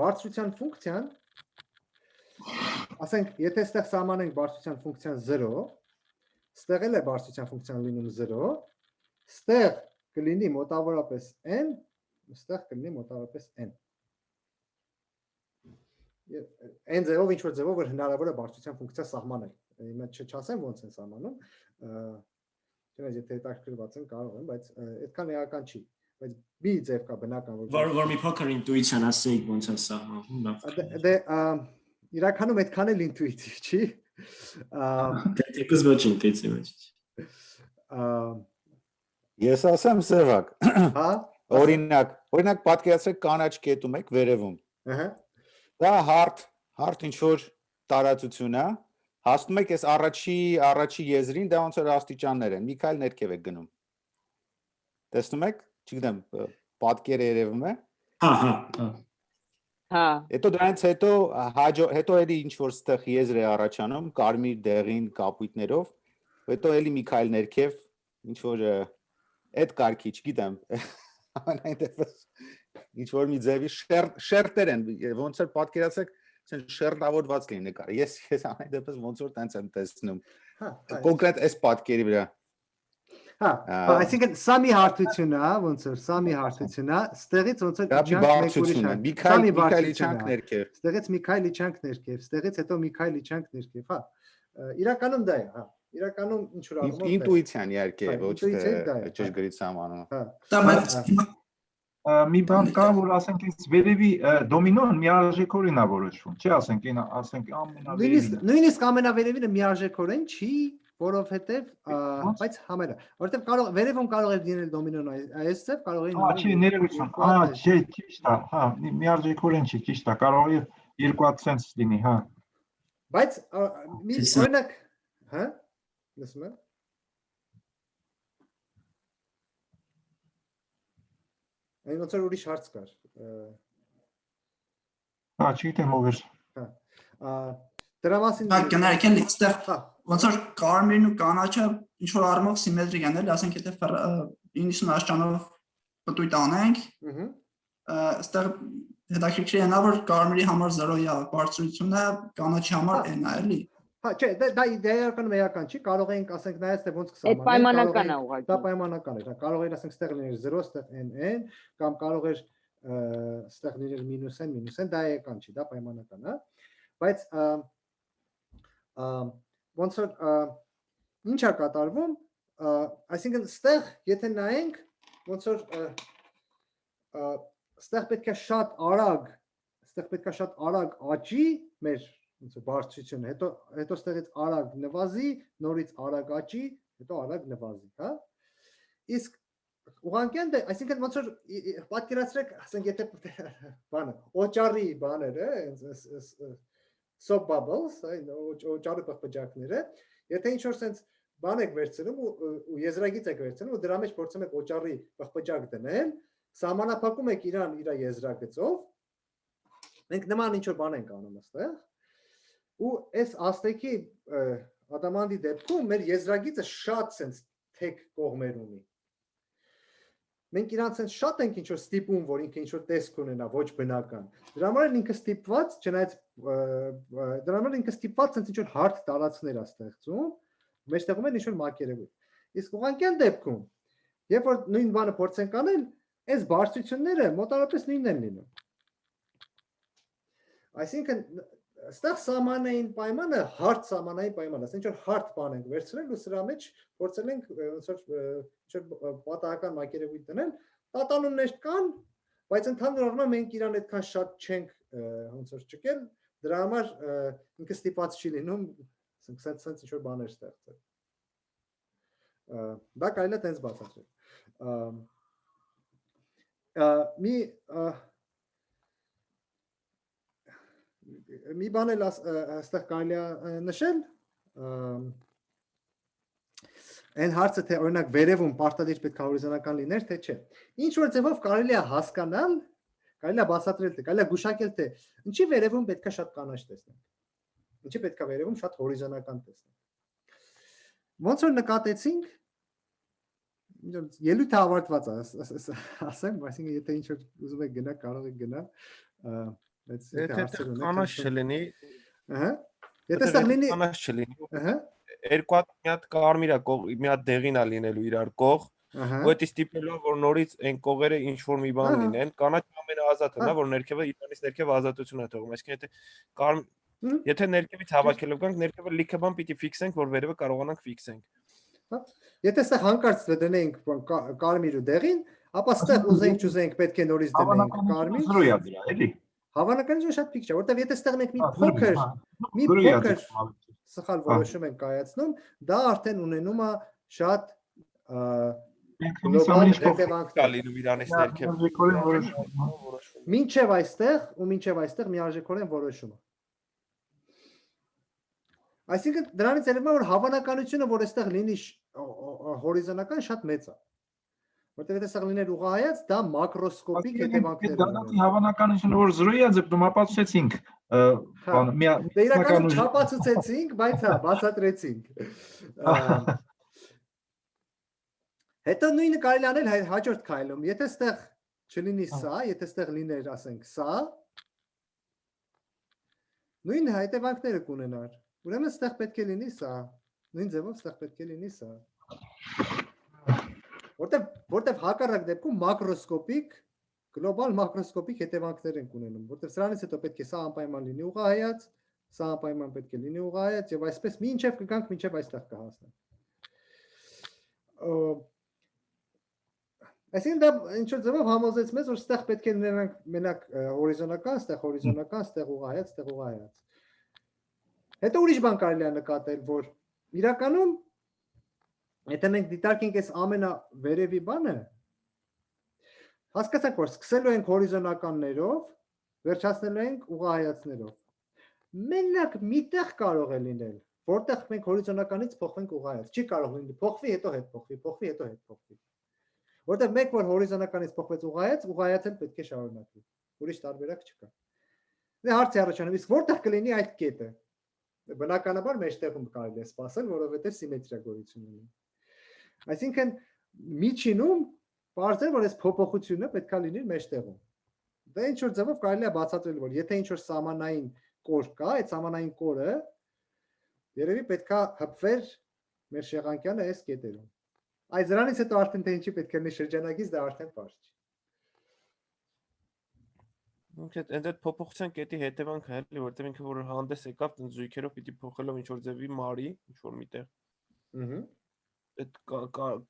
բարձրության ֆունկցիան, ասենք, եթե ստեղ սահմանենք բարձրության ֆունկցիան 0, ստեղ էլ է բարձրության ֆունկցիան լինում 0, ստեղ կլինի մոտավորապես n, ստեղ կլինի մոտավորապես n։ Այն ձևով ինչ որ ձևով որ հնարավոր է բարձրության ֆունկցիա սահմանել։ Հիմա չասեմ ոնց են սահմանում, չնայած եթե հետաքրքրված են կարող են, բայց այդքան էական չի, բայց մի ձև կա բնական որ մի փոքր ինտուիցիան ասեիք ոնց է սահմանում։ Դե իրականում այդքան էլ ինտուիտիվ չի։ Դեպքս ոչ ինտուիտիվ չի։ Ես ասեմ Սևակ։ Հա։ Օրինակ պատկերացրեք կանաչ կետում եք վերևում։ Ահա։ Դա հարթ ինչ որ տարածություն է, հասնում եք այս առաջի եզրին, դա ոնց որ աստիճաններ են, մի քայլ ներքև եք գնում։ Տեսնում եք, չգիտեմ, պատկերը երևում է։ Հա։ Հետո դրանից հետո էլի ինչ որ ստեղ եզր է առաջանում, կարմիր դեղին կապույտներով, հետո էլի մի քայլ ներքև, ինչ որ այդ կարգի, չգիտեմ, ամենայն դեպս ինչ որ մի ձևի շերտեր են, ոնց որ պատկերացեք, ասեն շերտավորված լինի նկարը։ Ես ամեն դեպս ոնց որ տենց եմ տեսնում։ Կոնկրետ այս պատկերի վրա։ Հա, այսինքն սա մի հարթություն է, ոնց որ սա մի հարթություն է, ստեղից ոնց որ մի քայլ իջանք ներքև։ Ստեղից մի քայլ իջանք ներքև, ստեղից հետո մի քայլ իջանք ներքև, հա։ Իրականում դա է, հա։ Իրականում ինչ որ առումով ինտուիցիան իհարկե, ոչ թե ճշգրիտ սահմանումը։ Հա։ Դա բայց Մի բան կա, որ ասենք այս վերևի դոմինոն միարժեքորեն է որոշվում, չէ, ասենք ամենավերևին։ Նույնիսկ ամենավերևինը միարժեքորեն չի, որովհետև բայց համենա, որովհետև կարող վերևում կարող է լինել դոմինոն այս ձև, կարող է լինել։ Չէ, ներողություն, չէ, ճիշտ է, հա, միարժեքորեն չի, ճիշտ է, կարող է երկու հատ սենս լինի, հա։ Բայց մի օրինակ, հա, լսում եք։ Այն ոնց որ ուրիշ հարց կար։ Հա, չգիտեմ ով էր։ Հա։ Դրա մասին կներեք են այստեղ ոնց որ կարմիրն ու կանաչը ինչ որ առումով սիմետրիկ են, էլի, ասենք եթե 90 աշճանով պտույտ անենք, այստեղ հետաքրքիր է նա որ կարմիրի համար 0 է բարձրությունը, կանաչի համար n է, էլի։ Հա, չէ, դա իդեալական էական չի, կարող ենք ասենք նայած թե ոնց կսահմանենք։ Այդ պայմանական է ուղղակի։ Դա պայմանական է, կարող է ասենք ստեղ լիներ 0, ստեղ n, կամ կարող է ստեղ լիներ -n, դա էական չի, դա պայմանական է։ Բայց ոնց որ ինչ է կատարվում, այսինքն ստեղ եթե նայենք, ոնց որ ստեղ պետք է շատ արագ աճի մեր ոնց որ բարձրությունը, հետո ստեղից արագ նվազի, նորից արագ աճի, հետո արագ նվազի, հա։ Իսկ ուղղանկյան դե, այսինքն ոնց որ պատկերացրեք, ասենք եթե բանը, օճառի բաները, soap bubbles, օճառի պղպջակները, եթե ինչ որ sense բան եք վերցնում ու եզրագիծ եք վերցնում ու դրա մեջ փորձում եք օճառի պղպջակ դնել, սահմանափակում եք իրան իր եզրագծով, մենք նման ինչ որ բան ենք անում այստեղ, ու այս աստեքի ադամանդի դեպքում մեր եզրագիծը շատ sense թեք կողմեր ունի։ Մենք իրանց sense շատ ենք ինչ որ ստիպում, որ ինքը ինչ որ տեսք ունենա, ոչ բնական։ Դրա համար էլ ինքը ստիպված, չնայած դրա համար ինքը ստիպված sense ինչ որ հարթ տարածքներ է ստեղծում, մեջտեղում են ինչ որ մակերևույթ։ Իսկ ուղղանկյան դեպքում, երբ որ նույն բանը փորձենք անել, այս բարձրությունները մոտավորապես նույնն են լինում։ Այսինքն Այստեղ սահմանային պայմանը հարթ սահմանային պայման է, ինչ որ հարթ բան ենք վերցրել ու սրա մեջ փորձել ենք ոնց որ պատահական մակերևույթ դնել, տատանումներ կան, բայց ընդհանուր առմամբ մենք իրան այդքան շատ չենք ոնց որ ճկել, դրա համար ինքը ստիպված չի լինում սենց ինչ որ բաներ ստեղծել։ Դա կարելի է տենց բացատրել։ Մի բան էլ այստեղ կարելի է նշել, այն հարցը թե օրինակ վերևում պարտադիր պետք է հորիզոնական լիներ, թե չէ։ Ինչ որ ձևով կարելի է հասկանալ, կարելի է բացատրել, կարելի է գուշակել, թե ինչի վերևում պետք է շատ կանաչ տեսնենք։ Ինչի պետք է վերևում շատ հորիզոնական տեսնենք։ Ոնց որ նկատեցինք, ելույթը ավարտված է, ասեմ, այսինքն եթե ինչ որ ուզում եք գնա, կարող եք գնալ, բայց եթե կանաչ չլինի, եթե ստեղ լինի, կանաչ չլինի, երկու հատ մի հատ կարմիր է, մի հատ դեղին է լինելու իրար կող, ու դա ստիպելով որ նորից այն կողերը ինչ որ մի բան լինեն, կանաչ ամենաազատն է, որ ներքևը իրանից ներքև ազատություն է թողում, այսինքն եթե ներքևից հավաքելով գանք, ներքևը լիքը բան պիտի ֆիքսենք, որ վերևը կարողանանք ֆիքսենք։ Եթե ստեղ հանկարծ դնենք կարմիր ու դեղին, ապա ստեղ ուզենք չուզենք պետք է նորից դնենք կարմիր։ Հավանականությունը շատ փիք չէ, որտեղ եթե ստեղ մենք մի փոքր սխալ որոշում ենք կայացնում, դա արդեն ունենում է շատ գլոբալ հետևանքներ լինում իրանից ներքև։ Մինչև այստեղ միարժեքորեն որոշումը։ Այսինքն դրանից երևում է որ հավանականությունը, որ այստեղ լինի հորիզոնական շատ մեծ է։ Որտեղ եթե սա լիներ ուղղահայաց, դա մակրոսկոպիկ հետևանքներ ունի։ Դա հավանականությունը որ 0-ի է, ձգտում ապացուցեցինք, Դե իրականում չապացուցեցինք, բայց հա, բացատրեցինք։ Հետո նույնը կարելի անել հաջորդ քայլում, եթե այստեղ չլինի սա, եթե այստեղ լիներ, ասենք, սա, նույն հետևանքները կունենար։ Ուրեմն այստեղ պետք է լինի սա, նույն ձևով այստեղ պետք է լինի սա։ Որտեվ հակառակ դեպքում մակրոսկոպիկ, գլոբալ մակրոսկոպիկ հետևանքներ են ունենում, որտեվ սրանից հետո պետք է սա անպայման լինի ուղղահայաց, սա անպայման պետք է լինի ուղղահայաց եւ այսպես մինչեւ կգանք մինչեւ այստեղ կհասնենք։ Այսինքն դա ինչ որ ձևով համոզեց մեզ, որ այստեղ պետք է լինենք մենակ հորիզոնական, այստեղ ուղղահայաց, այստեղ ուղղահայաց։ Հետո ուրիշ բան կարելի է նկատել, որ իրականում եթե մենք դիտարկենք այս ամենավերևի բանը, հասկացանք, որ սկսելու ենք հորիզոնականներով, վերջացնելու ենք ուղղահայացներով։ Մենակ միտեղ կարող է լինել, որտեղ մենք հորիզոնականից փոխվենք ուղղահայաց։ Չի կարող լինի փոխվի, հետո հետ փոխվի, փոխվի, հետո հետ փոխվի։ Որտեղ մեկ որ հորիզոնականից փոխվեց ուղղահայաց, ուղղահայացը պետք է շարունակվի։ Ուրիշ տարբերակ չկա։ Դե հարց է առաջանում, իսկ որտեղ կլինի այդ կետը։ Բնականաբար մեջտեղում կարելի է սպասել, որովհետև սիմետրիա գոյություն ունի։ Այսինքն միջինում պարզ է, որ այս փոփոխությունը պետք է լինի մեջտեղում։ Դա ինչ որ ձևով կարելի է բացատրել, որ եթե ինչ որ սահմանային կոր կա, այդ սահմանային կորը երևի պետք է հպվեր մեր շեղանկյանը այս կետերում։ Այս դրանից հետո արդեն թե ինչի պետք է լինի շրջանագիծ, դա արդեն պարզ չի։ Այդ փոփոխության կետի հետևանքը էլի, որտեղ ինքը որ հանդես եկավ, զույգերով պիտի փոխելով ինչ որ ձևի մարի, ինչ որ միտեղ։ Այդ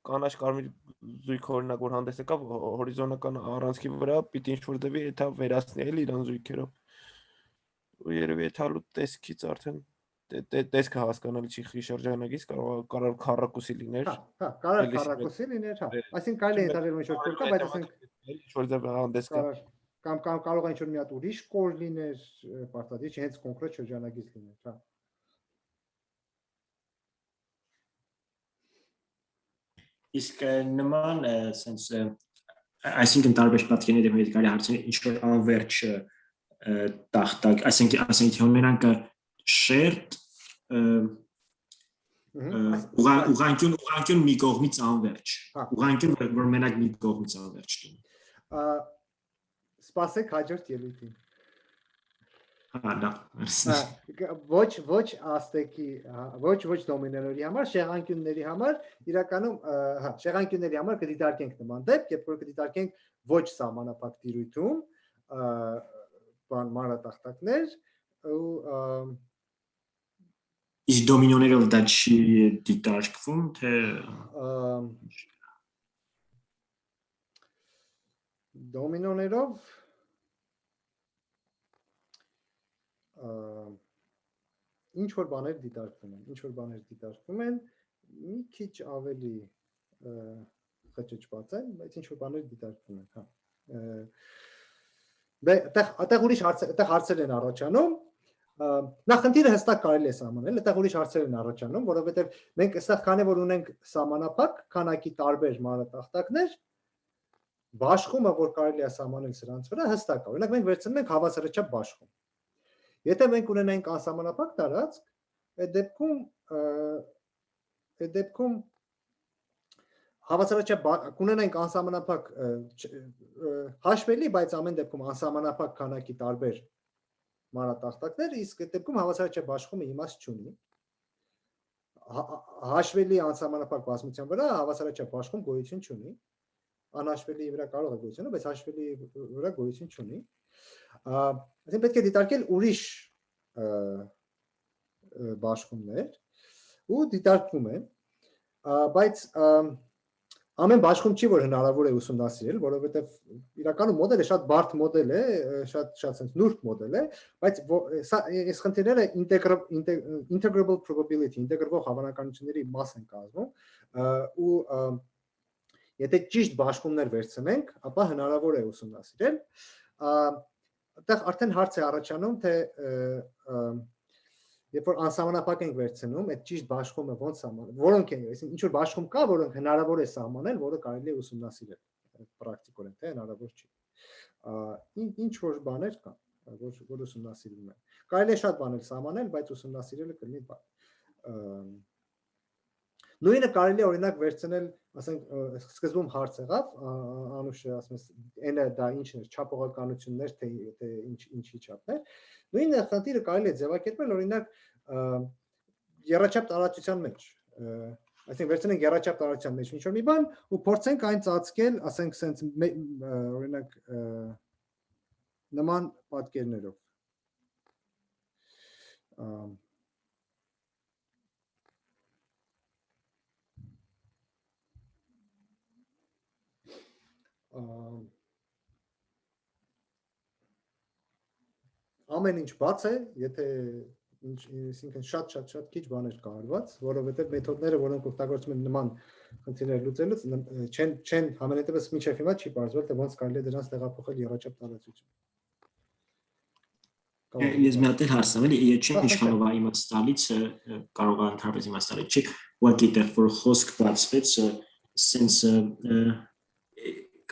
կանաչ կարմիր զույգ օրինակ որ հանդես եկավ, հորիզոնական առանցքի վրա պիտի ինչ որ ձևի էթա վերացնի էլի իրան զույգերով։ Ու երևի այդ հալու տեսքից արդեն տեսքը հասկանալի չի շրջանագից, կարող քառակուսի լիներ։ Հա, կարող քառակուսի լիներ, հա։ Այսինքն կարելի է ընտրել ինչ որ կոր կա, բայց ասենք ինչ որ ձև հանդես կա։ Կամ կարող է ինչ որ մի հատ ուրիշ կոր լիներ, պարտադիր չի հենց կոնկրետ շրջանագիծ լիներ, հա։ Իսկ նման sense այսինքն տարբեր պատկերների հետ կարելի հարցնել ինչ որ անվերջ տախտակ, այսինքն թե ունենանք shared ուղղանկյուն մի կողմից անվերջ, ուղղանկյուն որ մենակ մի կողմից անվերջ լինի։ Սպասեք հաջորդ ելույթին։ Հա, Ոչ աստեկի, ոչ դոմինորի համար, շեղանկյունների համար, իրականում, հա, շեղանկյունների համար կդիտարկենք նման դեպք, երբ որ կդիտարկենք ոչ սահմանափակ տիրույթում, մանրատախտակներ ու Իսկ դոմինոներով դա չի դիտարկվում, թե դոմինոներով ինչ որ բաներ դիտարկվում են, մի քիչ ավելի խճճված են, բայց ինչ որ բաներ դիտարկվում են, հա։ Այդտեղ ուրիշ հարցեր են առաջանում, նախ խնդիրը հստակ կարելի է սահմանել, այդտեղ ուրիշ հարցեր են առաջանում, որովհետև մենք այստեղ քանի որ ունենք սահմանափակ քանակի տարբեր մանրատախտակներ, բաշխումը, որ կարելի է սահմանել սրանց վրա, հստակ է։ Օրինակ մենք վերցնում ենք հավասարաչափ բաշխում։ Եթե մենք ունենայինք անսահմանափակ տարածք, այդ դեպքում հավասարաչափ կունենայինք անսահմանափակ հաշվելի, բայց ամեն դեպքում անսահմանափակ քանակի տարբեր մանրատախտակներ, իսկ այդ դեպքում հավասարաչափ բաշխումը իմաստ չունի։ Հաշվելի անսահմանափակ բազմության վրա հավասարաչափ բաշխում գոյություն չունի։ Անհաշվելի վրա կարող է գոյություն, բայց հաշվելի վրա գոյություն չունի։ Այսինքն պետք է դիտարկել ուրիշ բաշխումներ ու դիտարկվում են, բայց ամեն բաշխում չի որ հնարավոր է ուսումնասիրել, որովհետև իրականում մոդելը շատ բարդ մոդել է, շատ նուրբ մոդել է, բայց այս խնդիրները integrable probability, ինտեգրվող հավանականությունների մաս են կազմում, ու եթե ճիշտ բաշխումներ վերցնենք, ապա հնարավոր է ուսումնասիրել։ Այդտեղ արդեն հարց է առաջանում, թե երբ որ անսահմանափակ ենք վերցնում, այդ ճիշտ բաշխումը ոնց սահմանել, որոնք են, այսինքն ինչ որ բաշխում կա, որոնք հնարավոր է սահմանել, որը կարելի է ուսումնասիրել, պրակտիկորեն, թե հնարավոր չի։ Ինչ որ բաներ կան, որ ուսումնասիրվում են։ Կարելի է շատ բաներ սահմանել, բայց ուսումնասիրելը կլինի բարդ։ Նույնը կարելի է օրինակ վերցնել, ասենք, սկզբում հարց եղավ, Անուշը ասում է, այն դա ինչն է, չափողականություններ, թե ինչի չափներ։ Նույնը խնդիրը կարելի է ձևակերպել, օրինակ, եռաչափ տարածության մեջ։ Այսինքն վերցնենք եռաչափ տարածության մեջ ինչ-որ մի բան ու փորձենք այն ծածկել, ասենք, sense օրինակ նման պատկերներով։ Ամեն ինչ բաց է, եթե այսինքն շատ քիչ բաներ կա արված, որովհետև մեթոդները, որոնք օգտագործում են նման խնդիրներ լուծելուց, չեն համենայնտեպս մինչև հիմա չի պարզվել, թե ոնց կարելի է դրանց տեղափոխել եռաչափ տարածություն։ Ես մի հատ հարց տամ, էլի, չեմ ինչքանով է իմաստալից, կարող է ընդհանրապես իմաստալից չի, ուղղակի դեռ որ խոսք բացվեց, sense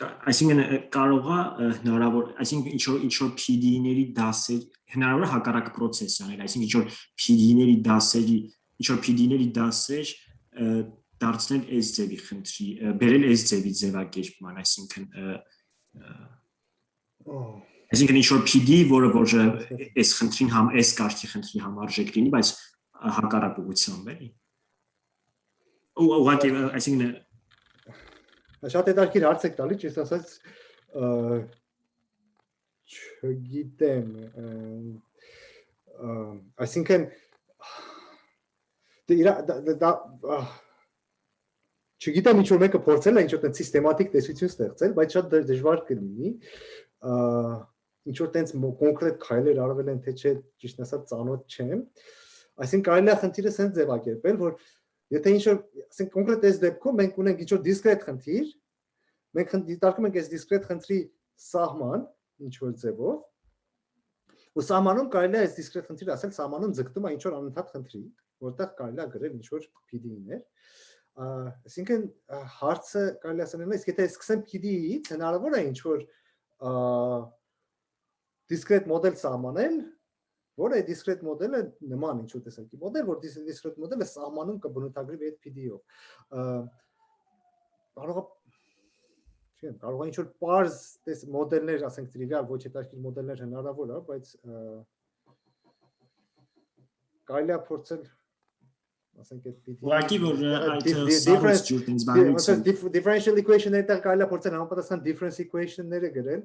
այսինքն կարող է հնարավոր, այսինքն ինչ որ PD-ների դասեր, հնարավոր է հակառակ process անել, այսինքն ինչ որ PD-ների դասեր դարձնել այս ձևի խնդրի, բերել այս ձևի ձևակերպման, այսինքն ինչ որ PD, որը որ այս խնդրին այս կարգի խնդրի համարժեք լինի, բայց հակառակ ուղղությամբ էլի։ Ուղղակի այսինքն Շատ հետաքրքիր հարց եք տալի, ճիշտ ասած չգիտեմ, այսինքն չգիտեմ ինչ որ մեկը փորձել է ինչ որ տենց սիստեմատիկ տեսություն ստեղծել, բայց շատ դժվար կլինի, ինչ որ տենց կոնկրետ քայլեր արվել են, թե չէ, ճիշտ ասած ծանոթ չեմ, այսինքն կարելի է խնդիրը սենց ձևակերպել, որ եթե ինչ-որ, ասենք կոնկրետ այս դեպքում մենք ունենք ինչ-որ դիսկրետ խնդիր, մենք դիտարկում ենք այս դիսկրետ խնդրի սահման, ինչ-որ ձևով, ու սահմանում կարելի է այս դիսկրետ խնդիրը ասել սահմանում ձգտում է ինչ-որ անընդհատ խնդրի, որտեղ կարելի է գրել ինչ-որ PD-ներ, այսինքն հարցը կարելի է ասել, իսկ եթե սկսեմ PD-ից, հնարավոր է ինչ-որ դիսկրետ մոդել սահմանել, որը դիսկրետ մոդելը նման ինչ-որ տեսակի մոդել, որ դիսկրետ մոդելը սահմանում կբնութագրվի այդ PD-ով։ Կարող է ինչ-որ պարզ մոդելներ, ասենք տրիվիալ, ոչ հետաքրքիր մոդելներ հնարավոր է, բայց կարելի է փորձել, ասենք այդ PD-ը։ Ուղղակի որ այդ սարուց ջուրտինս բանից differential equation-ները տեղ կարելի է փորձել համապատասխան difference equation-ները գրել,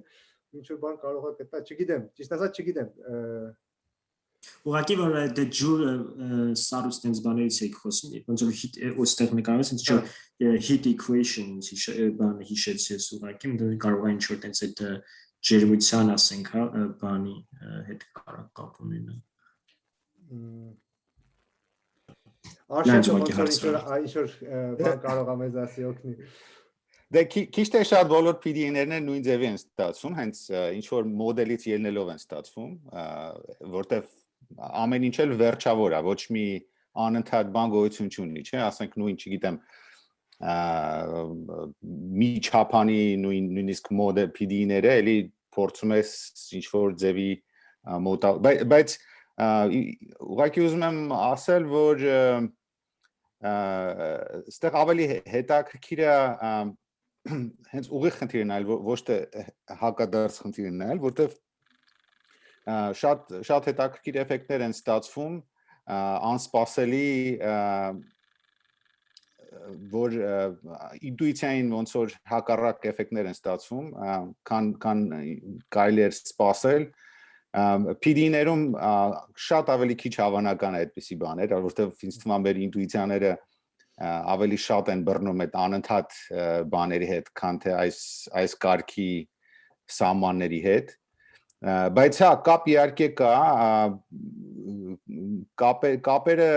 ինչ-որ բան կարող է գտա, չգիտեմ, ճիշտ ասած չգիտեմ։ ուղղակի որ դե ջուր սարուց տենց բաներից եք խոսում, ոնց որ ոստեղ նկարված ինձ heat equation բանը հիշեցես ուղղակի կարող է ինչ-որ տենց այդ ջերմության ասենք, հա, բանի հետ կապ ունենա։ Արշակը ինչ-որ բան կարող է մեզ ասի օգնի։ Դե քիչ թե շատ բոլոր PD-ներն են նույն ձևի են ստացվում, հենց ինչ որ մոդելից ելնելով են ստացվում, որտեվ ամեն ինչ էլ վերջավոր է, ոչ մի անընդհատ բան գոյություն չունի, չէ՞, ասենք նույն, չգիտեմ, մի չափանի նույնիսկ մոդել PD-ները էլի փորձում ես ինչ որ ձևի բայց ուղղակի ուզում եմ ասել, որ այստեղ ավելի հետաքրքիր է հենց ուղիղ խնդիրն այլ ոչ թե հակադարձ խնդիրն այլ, որտեվ շատ հետաքրքիր էֆեկտներ են ստացվում, անսպասելի, որ ինտուիցիային ոնց որ հակառակ էֆեկտներ են ստացվում, քան կարելի էր սպասել, PD-ներում շատ ավելի քիչ հավանական է այդպիսի բաներ, որովհետև ինձ թվում է մեր ինտուիցիաները ավելի շատ են բռնում այդ անընդհատ բաների հետ, քան թե այս կարգի սահմանների հետ, բայց հա, կապ իհարկե կա, կապերը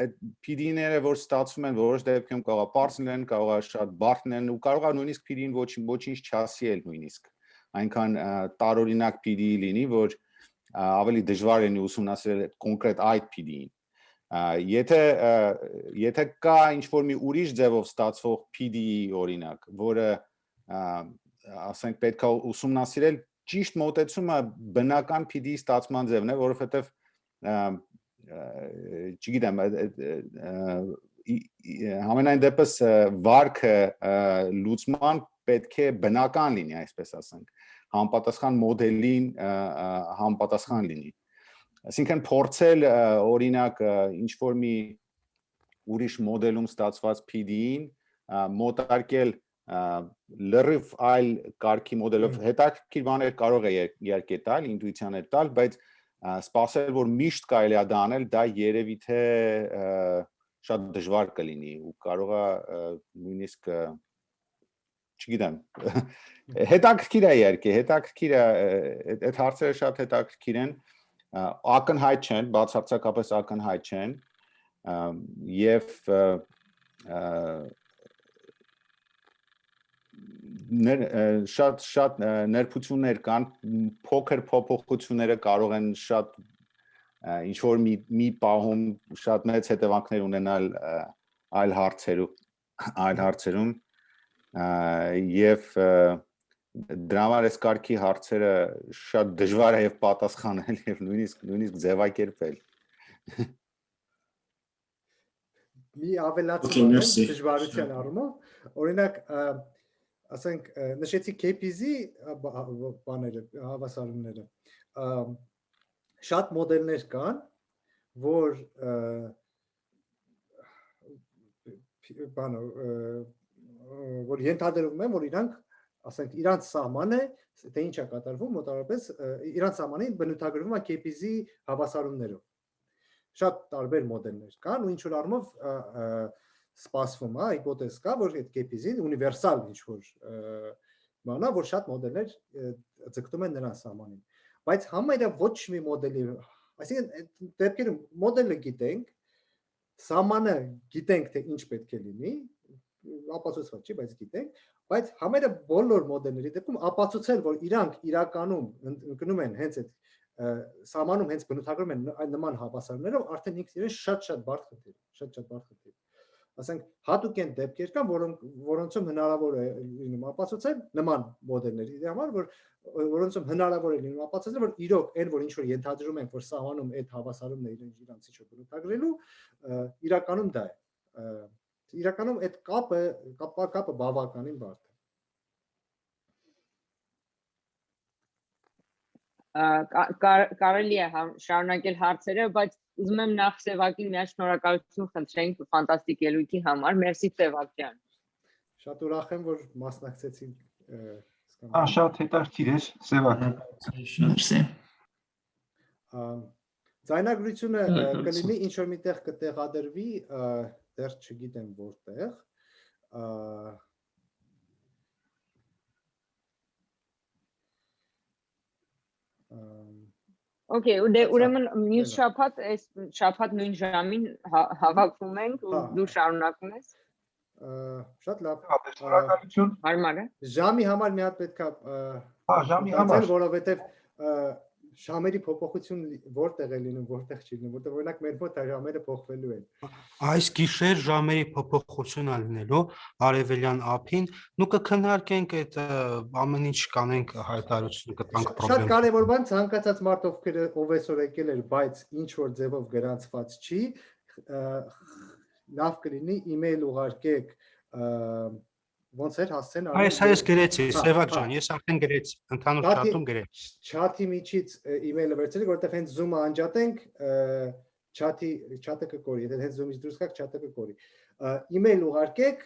այդ PD-ները, որ ստացվում են, որոշ դեպքում կարող է պարզ լինեն, կարող է շատ բարդ լինեն ու կարող է նույնիսկ PD-ն ոչինչ չասի էլ նույնիսկ, այնքան տարօրինակ PD լինի, որ ավելի դժվար լինի ուսումնասիրել կոնկրետ այդ PD-ին։ Եթե կա ինչ-որ մի ուրիշ ձևով ստացվող PD օրինակ, որը ասենք պետք է ուսումնասիրել, ճիշտ մոտեցումը բնական PD ստացման ձևն է, որովհետև չգիտեմ, համենայն դեպս վարքը լուծման պետք է բնական լինի, այսպես ասենք, համապատասխան մոդելին համապատասխան լինի։ Այսինքն փորձել օրինակ ինչ-որ մի ուրիշ մոդելում ստացված PD-ին մոտարկել լրիվ այլ կարգի մոդելով հետաքրքիր բաներ կարող է իհարկե տալ, ինտուիցիաներ տալ, բայց սպասել, որ միշտ կարելի է դա անել, դա երևի թե շատ դժվար կլինի ու կարող է նույնիսկ չգիտեմ, հետաքրքիր է իհարկե, հետաքրքիր է, այդ հարցերը շատ հետաքրքիր են, ակնհայտ չեն, բացարձակապես ակնհայտ չեն եւ շատ ներբություններ կան, փոքր փոփոխությունները կարող են շատ ինչ-որ մի պահում շատ մեծ հետևանքներ ունենալ այլ հարցերում եւ դրա համար այս կարգի հարցերը շատ դժվար է եւ պատասխանել եւ նույնիսկ ձևակերպել։ Մի ավելացում դժվարության առումով, օրինակ, ասենք, նշեցի KPZ բաները, հավասարումները, շատ մոդելներ կան, որ ենթադրվում են, որ իրանք ասենք իրանց սահմանը թե ինչ է կատարվում մոտավորապես իրանց սահմանին բնութագրվում է KPZ հավասարումներով շատ տարբեր մոդելներ կան ու ինչ որ առումով սպասվում է հիպոթեզ կա որ այդ KPZ-ն ունիվերսալ ինչ որ բանա որ շատ մոդելներ ձգտում են նրան սահմանին բայց համարյա ոչ մի մոդելի այսինքն դեպքերում մոդելը գիտենք սահմանը գիտենք թե ինչ պետք է լինի ապացուցված չի բայց գիտենք բայց համարյա բոլոր մոդելների դեպքում ապացուցել որ իրանք իրականում ընկնում են հենց այդ սահմանում հենց բնութագրում են նման հավասարներով արդեն ինքն իրեն շատ բարդ խնդիր ասենք հատուկ են դեպքեր կան որոնցում հնարավոր է լինում ապացուցել նման մոդելների համար որոնցում հնարավոր է լինում ապացուցել որ իրոք այն որ ինչ որ ենթադրում ենք որ սահմանում այդ հավասարումն է իրանց ինչ որ բնութագրելու իրականում դա է իրականում այդ կապը բավականին բարդ է կարելի է շարունակել հարցերը բայց ուզում եմ նախ Սևակին միա շնորհակալություն խնդրենք ֆանտաստիկ ելույթի համար մերսի Սևակ ջան շատ ուրախ եմ որ մասնակցեցին շատ հետաքրքիր էր Սևակ մերսի Ձայնագրությունը կլինի ինչ որ միտեղ կտեղադրվի, դեռ չգիտեմ որտեղ։ Okay, ուրեմն մյուս շաբաթ, այս շաբաթ նույն ժամին հավաքվում ենք ու դու շարունակում ես։ Շատ լավ։ Շնորհակալություն։ Հարմար է։ Ժամի համար մի հատ պետք է ժամի համար, որովհետև ժամերի փոփոխություն որտեղ է լինում, որտեղ չի լինում, որտեղ օրինակ մեր մոտ ժամերը փոխվելու են։ Այս գիշեր ժամերի փոփոխություն է լինելու արևելյան ափին, ու կքննարկենք այդ ամեն ինչ կանենք հայտարարություն կտանք Շատ կարևոր բան ցանկացած մարդ ով այսօր եկել էր, բայց ինչ որ ձևով գրանցված չի, լավ կլինի email ուղարկեք ոնց էր հասցեն Այս գրեցի, Սևակ ջան, ես արդեն գրեցի, ընդհանուր չաթում գրեցի։ Չաթի միջից email-ը վերցրեք, որտեղ հենց Zoom-ը անջատենք, չաթը կկորի, եթե հենց Zoom-ից դուրս գաք, չաթը կկորի։ Email ուղարկեք,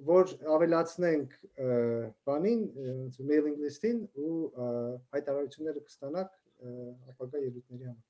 որ ավելացնենք բանին, mailing list-ին ու հայտարարությունները կստանաք ապագա ելույթների համար։